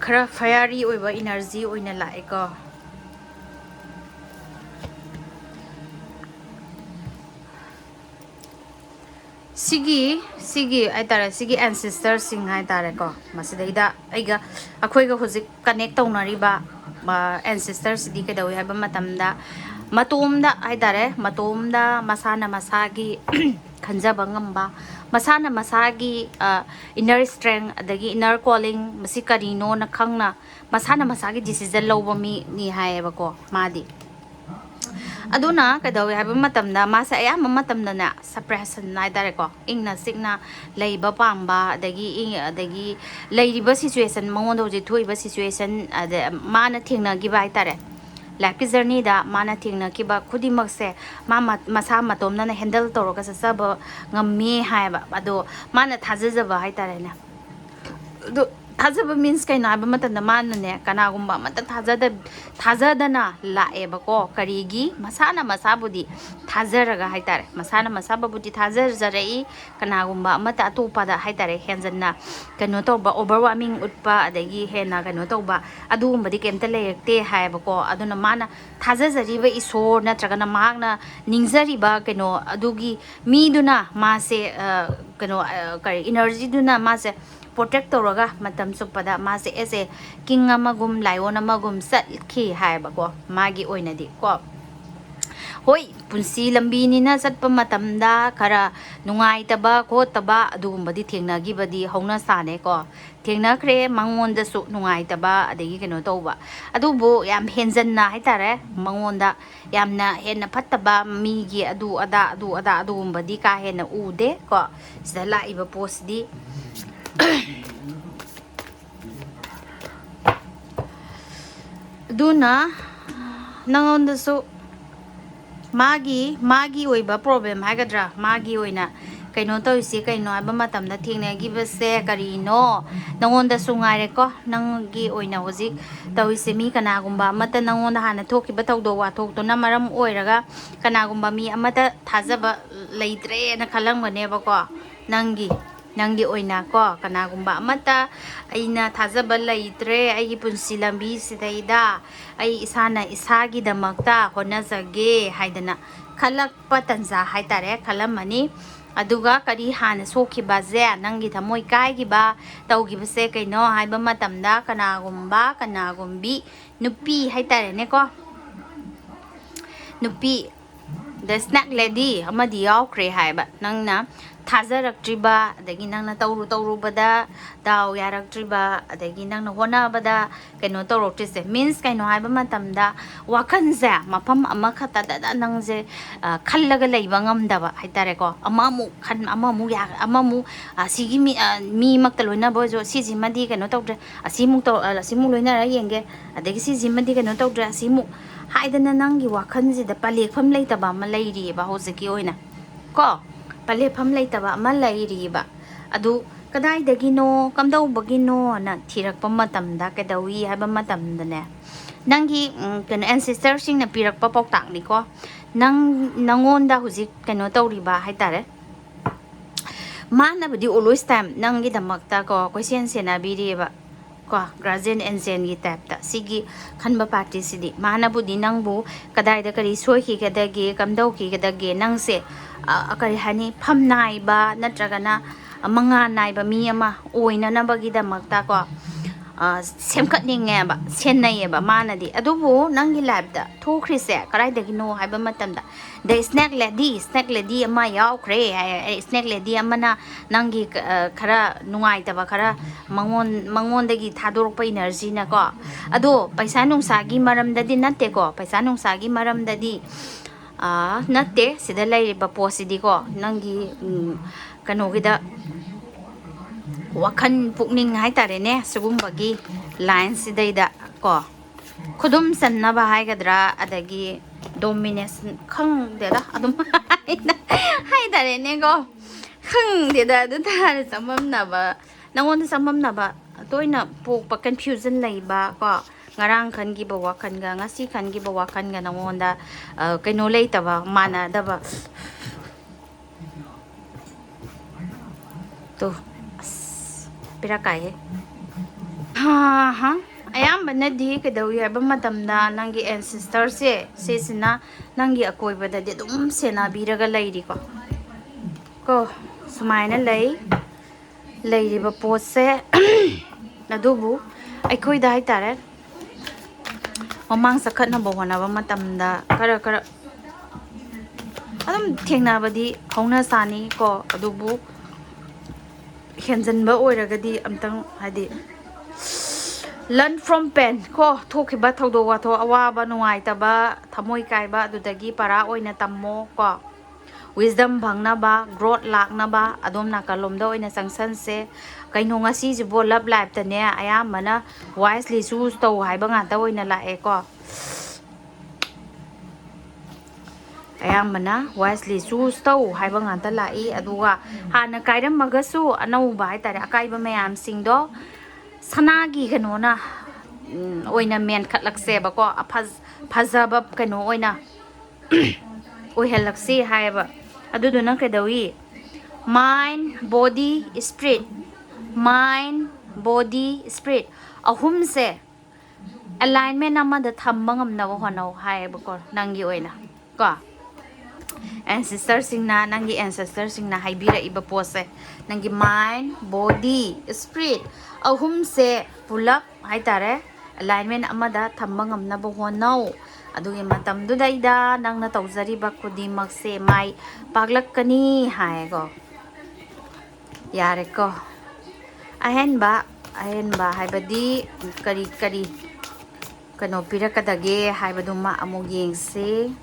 khara fiery oiba energy oina lae ko sigi ai tare sigi ancestors sing ai tare ko masidaida aiga akhoi ga hojik connect taunari ba ancestors di ke dawi haba matamda matomda ai tare matomda masana masagi khanjaba ngamba masana masagi inner strength adagi inner calling masi karino na khangna masana masagi decision lawba mi ni haeba ko madi aduna kadawi haba matamda masa ayam matamda na suppression na dare ko ingna signa leiba pamba adagi leiriba situation mangondo je thoiba situation mana thingna giba ai tare life journey da mana thingna kiba khudimak se masa matomna na handle toroga saba ngamme haiba ado mana thajajaba hai tare na do thajaba means kai na ba matanda mana ne kana gumba mata thajadana lae ba ko karigi masana masabudi thajaraga hai tare masana masabudi thajarjarei kana gumba mata atopa da hai tare henjanna kano to ba overwhelming utpa adagi hena kano to ba adu gumba di kemta leyekte hai ba ko aduna mana thajajari ba isor na tragana magna ningjari ba kano adugi mi duna ma se kano kari energy duna ma se protect ꯇꯧꯔꯒ ꯃꯇꯝ ꯆꯨꯞꯄꯗ ꯃꯥꯁꯦ ꯑꯦꯁ ꯑꯦ king ꯑꯃꯒꯨꯝ lion ꯑꯃꯒꯨꯝ ꯆꯠꯈꯤ ꯍꯥꯏꯕꯀꯣ ꯃꯥꯒꯤ ꯑꯣꯏꯅꯗꯤ ꯀꯣ ꯍꯣꯏ ꯄꯨꯟꯁꯤ ꯂꯝꯕꯤꯅꯤꯅ ꯆꯠꯄ ꯃꯇꯝꯗ ꯈꯔ ꯅꯨꯡꯉꯥꯏꯇꯕ ꯈꯣꯠꯇꯕ ꯑꯗꯨꯒꯨꯝꯕꯗꯤ ꯊꯦꯡꯅꯈꯤꯕꯗꯤ ꯍꯧꯅ ꯁꯥꯅꯦꯀꯣ ꯊꯦꯡꯅꯈ꯭ꯔꯦ ꯃꯉꯣꯟꯗꯁꯨ ꯅꯨꯡꯉꯥꯏꯇꯕ ꯑꯗꯒꯤ ꯀꯩꯅꯣ ꯇꯧꯕ ꯑꯗꯨꯕꯨ ꯌꯥꯝ ꯍꯦꯟꯖꯟꯅ ꯍꯥꯏꯇꯥꯔꯦ ꯃꯉꯣꯟꯗ ꯌꯥꯝꯅ ꯍꯦꯟꯅ ꯐꯠꯇꯕ ꯃꯤꯒꯤ ꯑꯗꯨ ꯑꯗꯥ ꯑꯗꯨꯒꯨꯝꯕꯗꯤ ꯀꯥ ꯍꯦꯟꯅ ꯎꯗꯦ ꯀꯣ ꯁꯤꯗ ꯂꯥꯛꯏꯕ ꯄꯣꯠꯁꯤꯗꯤ ꯑꯗꯨꯅ ꯅꯉꯣꯟꯗꯁꯨ ꯃꯥꯒꯤ ꯑꯣꯏꯕ ꯄ꯭ꯔꯣꯕ꯭ꯂꯦꯝ ꯍꯥꯏꯒꯗ꯭ꯔꯥ ꯃꯥꯒꯤ ꯑꯣꯏꯅ ꯀꯩꯅꯣ ꯇꯧꯔꯤꯁꯦ ꯀꯩꯅꯣ ꯍꯥꯏꯕ ꯃꯇꯝꯗ ꯊꯦꯡꯅꯈꯤꯕꯁꯦ ꯀꯔꯤꯅꯣ ꯅꯉꯣꯟꯗꯁꯨ ꯉꯥꯏꯔꯦꯀꯣ ꯅꯪꯒꯤ ꯑꯣꯏꯅ ꯍꯧꯖꯤꯛ ꯇꯧꯔꯤꯁꯦ ꯃꯤ ꯀꯅꯥꯒꯨꯝꯕ ꯑꯃꯠꯇ ꯅꯉꯣꯟꯗ ꯍꯥꯟꯅ ꯊꯣꯛꯈꯤꯕ ꯊꯧꯗꯣꯛ ꯋꯥꯊꯣꯛꯇꯨꯅ ꯃꯔꯝ ꯑꯣꯏꯔꯒ ꯀꯅꯥꯒꯨꯝꯕ ꯃꯤ ꯑꯃꯠꯇ ꯊꯥꯖꯕ ꯂꯩꯇ꯭ꯔꯦꯅ ꯈꯜꯂꯝꯒꯅꯦꯕꯀꯣ ꯅꯪꯒꯤ ꯑꯣꯏꯅ ꯀꯣ ꯀꯅꯥꯒꯨꯝꯕ ꯑꯃꯠꯇ ꯑꯩꯅ ꯊꯥꯖꯕ ꯂꯩꯇ꯭ꯔꯦ ꯑꯩꯒꯤ ꯄꯨꯟꯁꯤ ꯂꯝꯕꯤꯁꯤꯗꯩꯗ ꯑꯩ ꯏꯁꯥꯅ ꯏꯁꯥꯒꯤꯗꯃꯛꯇ ꯍꯣꯠꯅꯖꯒꯦ ꯍꯥꯏꯗꯅ ꯈꯜꯂꯛꯄ ꯇꯟꯖꯥ ꯍꯥꯏꯇꯥꯔꯦ ꯈꯜꯂꯝꯃꯅꯤ ꯑꯗꯨꯒ ꯀꯔꯤ ꯍꯥꯟꯅ ꯁꯣꯛꯈꯤꯕꯁꯦ ꯅꯪꯒꯤ ꯊꯃꯣꯏ ꯀꯥꯏꯈꯤꯕ ꯇꯧꯈꯤꯕꯁꯦ ꯀꯩꯅꯣ ꯍꯥꯏꯕ ꯃꯇꯝꯗ ꯀꯅꯥꯒꯨꯝꯕꯤ ꯅꯨꯄꯤ ꯍꯥꯏꯇꯥꯔꯦꯅꯦꯀꯣ ꯅꯨꯄꯤ ꯗ ꯁ꯭ꯅꯦꯛ ꯂꯦꯗꯤ ꯑꯃꯗꯤ ꯌꯥꯎꯈ꯭ꯔꯦ ꯍꯥꯏꯕ ꯅꯪꯅ ꯊꯥꯖꯔꯛꯇ꯭ꯔꯤꯕ ꯑꯗꯒꯤ ꯅꯪꯅ ꯇꯧꯔꯨꯕꯗ ꯗꯥꯎ ꯌꯥꯔꯛꯇ꯭ꯔꯤꯕ ꯑꯗꯒꯤ ꯅꯪꯅ ꯍꯣꯠꯅꯕꯗ ꯀꯩꯅꯣ ꯇꯧꯔꯛꯇ꯭ꯔꯤꯁꯦ ꯃꯤꯟꯁ ꯀꯩꯅꯣ ꯍꯥꯏꯕ ꯃꯇꯝꯗ ꯋꯥꯈꯜꯁꯦ ꯃꯐꯝ ꯑꯃꯈꯛꯇꯗ ꯅꯪꯁꯦ ꯈꯜꯂꯒ ꯂꯩꯕ ꯉꯝꯗꯕ ꯍꯥꯏꯇꯥꯔꯦꯀோ ꯑꯃꯃꯨꯛ ꯁꯤꯒꯤ ꯃꯤꯃꯛꯇ ꯂꯣꯏꯅꯕ ꯑꯣꯏꯔꯁꯨ ꯁꯤꯁꯤꯃꯗꯤ ꯀꯩꯅꯣ ꯇꯧꯗ꯭ꯔꯦ ꯑꯁꯤꯃꯨꯛ ꯂꯣꯏꯅꯔ ꯌꯦꯡꯒꯦ ꯑꯗꯒꯤ ꯁꯤꯁꯤꯃꯗꯤ ꯀꯩꯅꯣ ꯇꯧꯗ꯭ꯔꯦ ꯑꯁꯤꯃꯨꯛ ꯍꯥꯏꯗꯅ ꯅꯪꯒꯤ ꯋꯥꯈꯜꯁꯤꯗ ꯄꯂꯦꯛꯐꯝ ꯂꯩꯇꯕ ꯑꯃ ꯂꯩꯔꯤꯑꯕ ꯍꯧꯖꯤꯛꯀꯤ ꯑꯣꯏꯅ ꯀꯣ ꯄꯂꯦꯛꯐꯝ ꯂꯩꯇꯕ ꯑꯃ ꯂꯩꯔꯤꯑꯕ ꯑꯗꯨ ꯀꯗꯥꯏꯗꯒꯤꯅꯣ ꯀꯝꯗꯧꯕꯒꯤꯅꯣꯅ ꯊꯤꯔꯛꯄ ꯃꯇꯝꯗ ꯀꯩꯗꯧꯏ ꯍꯥꯏꯕ ꯃꯇꯝꯗꯅꯦ ꯅꯪꯒꯤ ꯀꯩꯅꯣ ꯑꯦꯟꯁꯤꯁꯇꯔꯁꯤꯡꯅ ꯄꯤꯔꯛꯄ ꯄꯥꯎꯇꯥꯛꯅꯤꯀꯣ ꯅꯪꯉꯣꯟꯗ ꯍꯧꯖꯤꯛ ꯀꯩꯅꯣ ꯇꯧꯔꯤꯕ ꯍꯥꯏꯇꯥꯔꯦ ꯃꯥꯅꯕꯨꯗꯤ ꯑꯣꯜꯋꯦꯁ ꯇꯥꯏꯝ ꯅꯪꯒꯤꯗꯃꯛꯇ ꯀꯣ ꯀꯣꯏꯁꯦꯟ ꯁꯦꯟꯅꯕꯤꯔꯤꯑꯕ ꯀꯣ ꯒꯥꯔꯖꯤꯌꯟ ꯑꯦꯟꯖꯦꯜꯒꯤ ꯇꯥꯏꯞꯇ ꯁꯤꯒꯤ ꯈꯟꯕ ꯄꯥꯔꯇꯤꯁꯤꯗꯤ ꯃꯥꯅꯕꯨꯗꯤ ꯅꯪꯕꯨ ꯀꯗꯥꯏꯗ ꯀꯔꯤ ꯁꯣꯏꯈꯤꯒꯗꯒꯦ ꯀꯝꯗꯧꯈꯤꯒꯗꯒꯦ ꯅꯪꯁꯦ ꯀꯔꯤ ꯍꯥꯏꯅꯤ ꯐꯝ ꯅꯥꯏꯕ ꯅꯠꯇ꯭ꯔꯒꯅ ꯃꯉꯥꯜ ꯅꯥꯏꯕ ꯃꯤ ꯑꯃ ꯑꯣꯏꯅꯅꯕꯒꯤꯗꯃꯛꯇ ꯀꯣ ꯁꯦꯝꯒꯠꯅꯤꯡꯉꯦꯕ ꯁꯦꯟꯅꯩꯌꯦꯕ ꯃꯥꯅꯗꯤ ꯑꯗꯨꯕꯨ ꯅꯪꯒꯤ ꯂꯥꯏꯐꯇ ꯊꯣꯛꯈ꯭ꯔꯤꯁꯦ ꯀꯗꯥꯏꯗꯒꯤꯅꯣ ꯍꯥꯏꯕ ꯃꯇꯝꯗ ꯗ ꯁ꯭ꯅꯦꯛ ꯂꯦꯗꯤ ꯑꯃ ꯌꯥꯎꯈ꯭ꯔꯦ ꯁ꯭ꯅꯦꯛ ꯂꯦꯗꯤ ꯑꯃꯅ ꯅꯪꯒꯤ ꯈꯔ ꯅꯨꯡꯉꯥꯏꯇꯕ ꯈꯔ ꯃꯉꯣꯟꯗꯒꯤ ꯊꯥꯗꯣꯔꯛꯄ ꯏꯅꯔꯖꯤꯅꯀꯣ ꯑꯗꯣ ꯄꯩꯁꯥ ꯅꯨꯡꯁꯥꯒꯤ ꯃꯔꯝꯗꯗꯤ ꯅꯠꯇꯦꯀꯣ ꯄꯩꯁా ꯅꯨꯡꯁꯥꯒꯤ ꯃꯔꯝꯗꯗꯤ ꯅꯠꯇꯦ ꯁꯤꯗ ꯂꯩꯔꯤꯕ ꯄꯣꯠꯁꯤꯗꯤꯀோ ꯅꯪꯒꯤ ꯀꯩꯅꯣꯒꯤꯗ ꯋꯥꯈꯜ ꯄꯨꯛꯅꯤꯡ ꯍꯥꯏꯇꯥꯔꯦꯅꯦ ꯁꯤꯒꯨꯝꯕꯒꯤ ꯂꯥꯏꯟꯁꯤꯗꯩꯗ ꯀꯣ ꯈꯨꯗꯨꯝ ꯆꯟꯅꯕ ꯍꯥꯏꯒꯗ꯭ꯔꯥ ꯑꯗꯒꯤ ꯗꯣꯃꯤꯅꯦꯁꯟ ꯈꯪꯗꯦꯗ ꯑꯗꯨꯝ ꯍꯥꯏꯇꯥꯔꯦꯅꯦꯀꯣ ꯈꯪꯗꯦꯗ ꯑꯗꯨ ꯇꯥꯔꯦ ꯆꯃꯝꯅꯕ ꯅꯪꯉꯣꯟꯗ ꯆꯃꯝꯅꯕ ꯇꯣꯏꯅ ꯄꯣꯛꯄ ꯀꯟꯐ꯭ꯌꯨꯖꯟ ꯂꯩꯕ ꯀꯣ ꯉꯔꯥꯡ ꯈꯟꯈꯤꯕ ꯋꯥꯈꯜꯒ ꯉꯁꯤ ꯈꯟꯈꯤꯕ ꯋꯥꯈꯜꯒ ꯅꯪꯉꯣꯟꯗ ꯀꯩꯅꯣ ꯂꯩꯇꯕ ꯃꯥꯟꯅꯗꯕ ꯇꯣ ꯑꯁ ꯄꯤꯔꯛꯀꯥꯏꯍꯦ ꯑꯌꯥꯝꯕꯅꯗꯤ ꯀꯩꯗꯧꯋꯤ ꯍꯥꯏꯕ ꯃꯇꯝꯗ ꯅꯪꯒꯤ ꯑꯦꯟꯁꯤꯁꯇꯔꯁꯦ ꯁꯤꯁꯤꯅ ꯅꯪꯒꯤ ꯑꯀꯣꯏꯕꯗꯗꯤ ꯑꯗꯨꯝ ꯁꯦꯟꯅꯕꯤꯔꯒ ꯂꯩꯔꯤꯀꯣ ꯁꯨꯃꯥꯏꯅ ꯂꯩꯔꯤꯕ ꯄꯣꯠꯁꯦ ꯑꯗꯨꯕꯨ ꯑꯩꯈꯣꯏꯗ ꯍꯥꯏꯇꯥꯔꯦ ꯃꯃꯥꯡ ꯆꯈꯠꯅꯕ ꯍꯣꯠꯅꯕ ꯃꯇꯝꯗ ꯈꯔ ꯑꯗꯨꯝ ꯊꯦꯡꯅꯕꯗꯤ ꯍꯧꯅ ꯁꯥꯅꯤ ꯀꯣ ꯑꯗꯨꯕꯨ ꯍꯦꯟꯖꯟꯕ ꯑꯣꯏꯔꯒꯗꯤ ꯑꯝꯇꯪ ꯍꯥꯏꯗꯤ ꯂꯔꯟ ꯐ꯭ꯔꯣꯝ ꯄꯦꯟ ꯀꯣ ꯊꯣꯛꯈꯤꯕ ꯊꯧꯗꯣꯛ ꯋꯥꯊꯣꯛ ꯑꯋꯥꯕ ꯅꯨꯡꯉꯥꯏꯇꯕ ꯊꯃꯣꯏ ꯀꯥꯏꯕ ꯑꯗꯨꯗꯒꯤ ꯄꯔꯥ ꯑꯣꯏꯅ ꯇꯝꯃꯣ ꯀꯣ ꯋꯤꯁꯗꯝ ꯐꯪꯅꯕ ꯒ꯭ꯔꯣꯠ ꯂꯥꯛꯅꯕ ꯑꯗꯣꯝ ꯅꯥꯀꯜꯂꯣꯝꯗ ꯑꯣꯏꯅ ꯆꯪꯁꯟꯁꯦ ꯀꯩꯅꯣ ꯉꯁꯤꯁꯤꯕꯨ ꯂꯞ ꯂꯥꯏꯐꯇꯅꯦ ꯑꯌꯥꯝꯕꯅ ꯋꯥꯏꯁꯂꯤ ꯆꯨꯁ ꯇꯧ ꯍꯥꯏꯕ ꯉꯥꯛꯇ ꯑꯣꯏꯅ ꯂꯥꯛꯑꯦꯀꯣ ꯑꯌꯥꯝꯕꯅ ꯋꯥꯏꯁꯂꯤ ꯆꯨꯁ ꯇꯧ ꯍꯥꯏꯕ ꯉꯥꯛꯇ ꯂꯥꯛꯏ ꯑꯗꯨꯒ ꯍꯥꯟꯅ ꯀꯥꯏꯔꯝꯃꯒꯁꯨ ꯑꯅꯧꯕ ꯍꯥꯏꯇꯥꯔꯦ ꯑꯀꯥꯏꯕ ꯃꯌꯥꯝꯁꯤꯡꯗꯣ ꯁꯅꯥꯒꯤ ꯀꯩꯅꯣꯅ ꯑꯣꯏꯅ ꯃꯦꯟꯈꯠꯂꯛꯁꯦꯕꯀꯣ ꯐꯖꯕ ꯀꯩꯅꯣ ꯑꯣꯏꯅ ꯑꯣꯏꯍꯜꯂꯛꯁꯤ ꯍꯥꯏꯌꯦꯕ ꯑꯗꯨꯗꯨꯅ ꯀꯩꯗꯧꯏ ꯃꯥꯏꯟ ꯕꯣꯗꯤ ꯏꯁꯄꯤꯔꯤꯠ ꯑꯍꯨꯝꯁꯦ ꯑꯦꯂꯥꯏꯟꯃꯦꯟ ꯑꯃꯗ ꯊꯝꯕ ꯉꯝꯅꯕ ꯍꯣꯠꯅꯧ ꯍꯥꯏꯌꯦꯕꯀꯣ ꯅꯪꯒꯤ ꯑꯣꯏꯅ ꯀꯣ ancestor-singna nangi ancestor-singna haibiraiba pose nangi mind body spirit ahum se pulap haitare alignment amada thamba ngamnaba honau adugi matamdu daida nangna tawjariba kudimak se mai paglakani haego yare ko ahenba haibadi kari kano pirakadage haibaduma amug yengse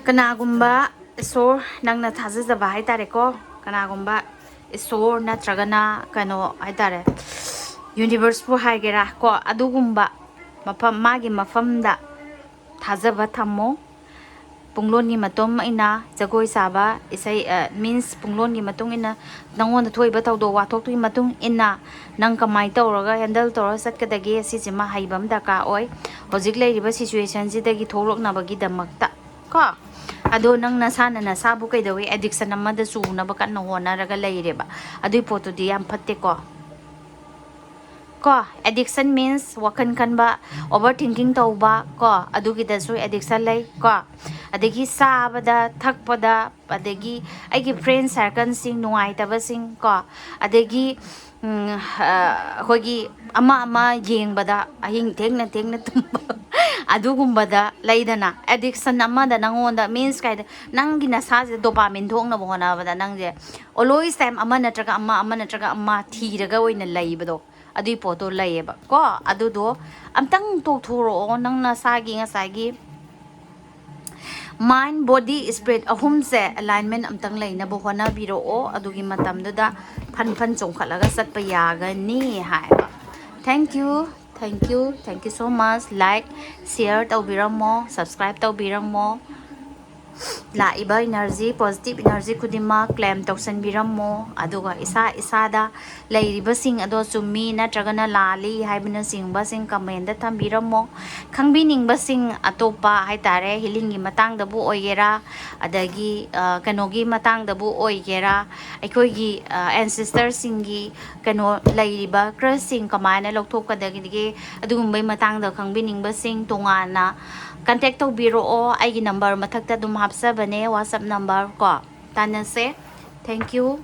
kanagumba isor nangna thajajaba haitare ko kanagumba isor natragana kano haitare universe pu haigera ko adugumba mafam magi mafamda thajaba thammo pungloni matom ina jagoi saba isai means pungloni matung ina nangon thoiba tawdo wathok tui matung ina nang kamai tawraga handle tawra satkadage sisima haibam daka oi hojik leiriba situation jidagi tholoknabagi damakta ko ado nang nasana nasabu kaidawi addiction amada sunaba kan honaraga leireba adui potu di yam phatte ko addiction means wakan kanba overthinking tauba ko adugi dasu addiction lay ko adagi sabada thakpada adagi aigi friend circle sing nuai taba sing ko adagi hogi ama yengbada ahing thengna tumba adugumbada laidana addiction amada nangonda means kaida nangi nasaje dopamine thongna bona bada nangje always time ama natraga ama thiraga oina laibado adui poto layeba ko adudo amtang tothoro nang nasagi ngasagi mind body spirit ahum se alignment amtang laina bo hona biro o adugi matamduda phan chongkhalaga satpa yaga ni hai thank you so much like share tawbiramo subscribe tawbiramo la iba energy positive energy kudima claim tawsan biramo aduga isada leiriba sing ado chumi natragana lali haibina sing ba sing comment da thambiramo khangbining ba sing atopa haitare healing gi matang da bu oigera adagi kanogi matang da bu oigera aikoi ancestor singi kano leiriba crossing kamana lokthok kadagi adugumbai matang da khangbining ba sing tongana contact tawbiro o aigi number mathakta dum hapsabane whatsapp number ko tanase thank you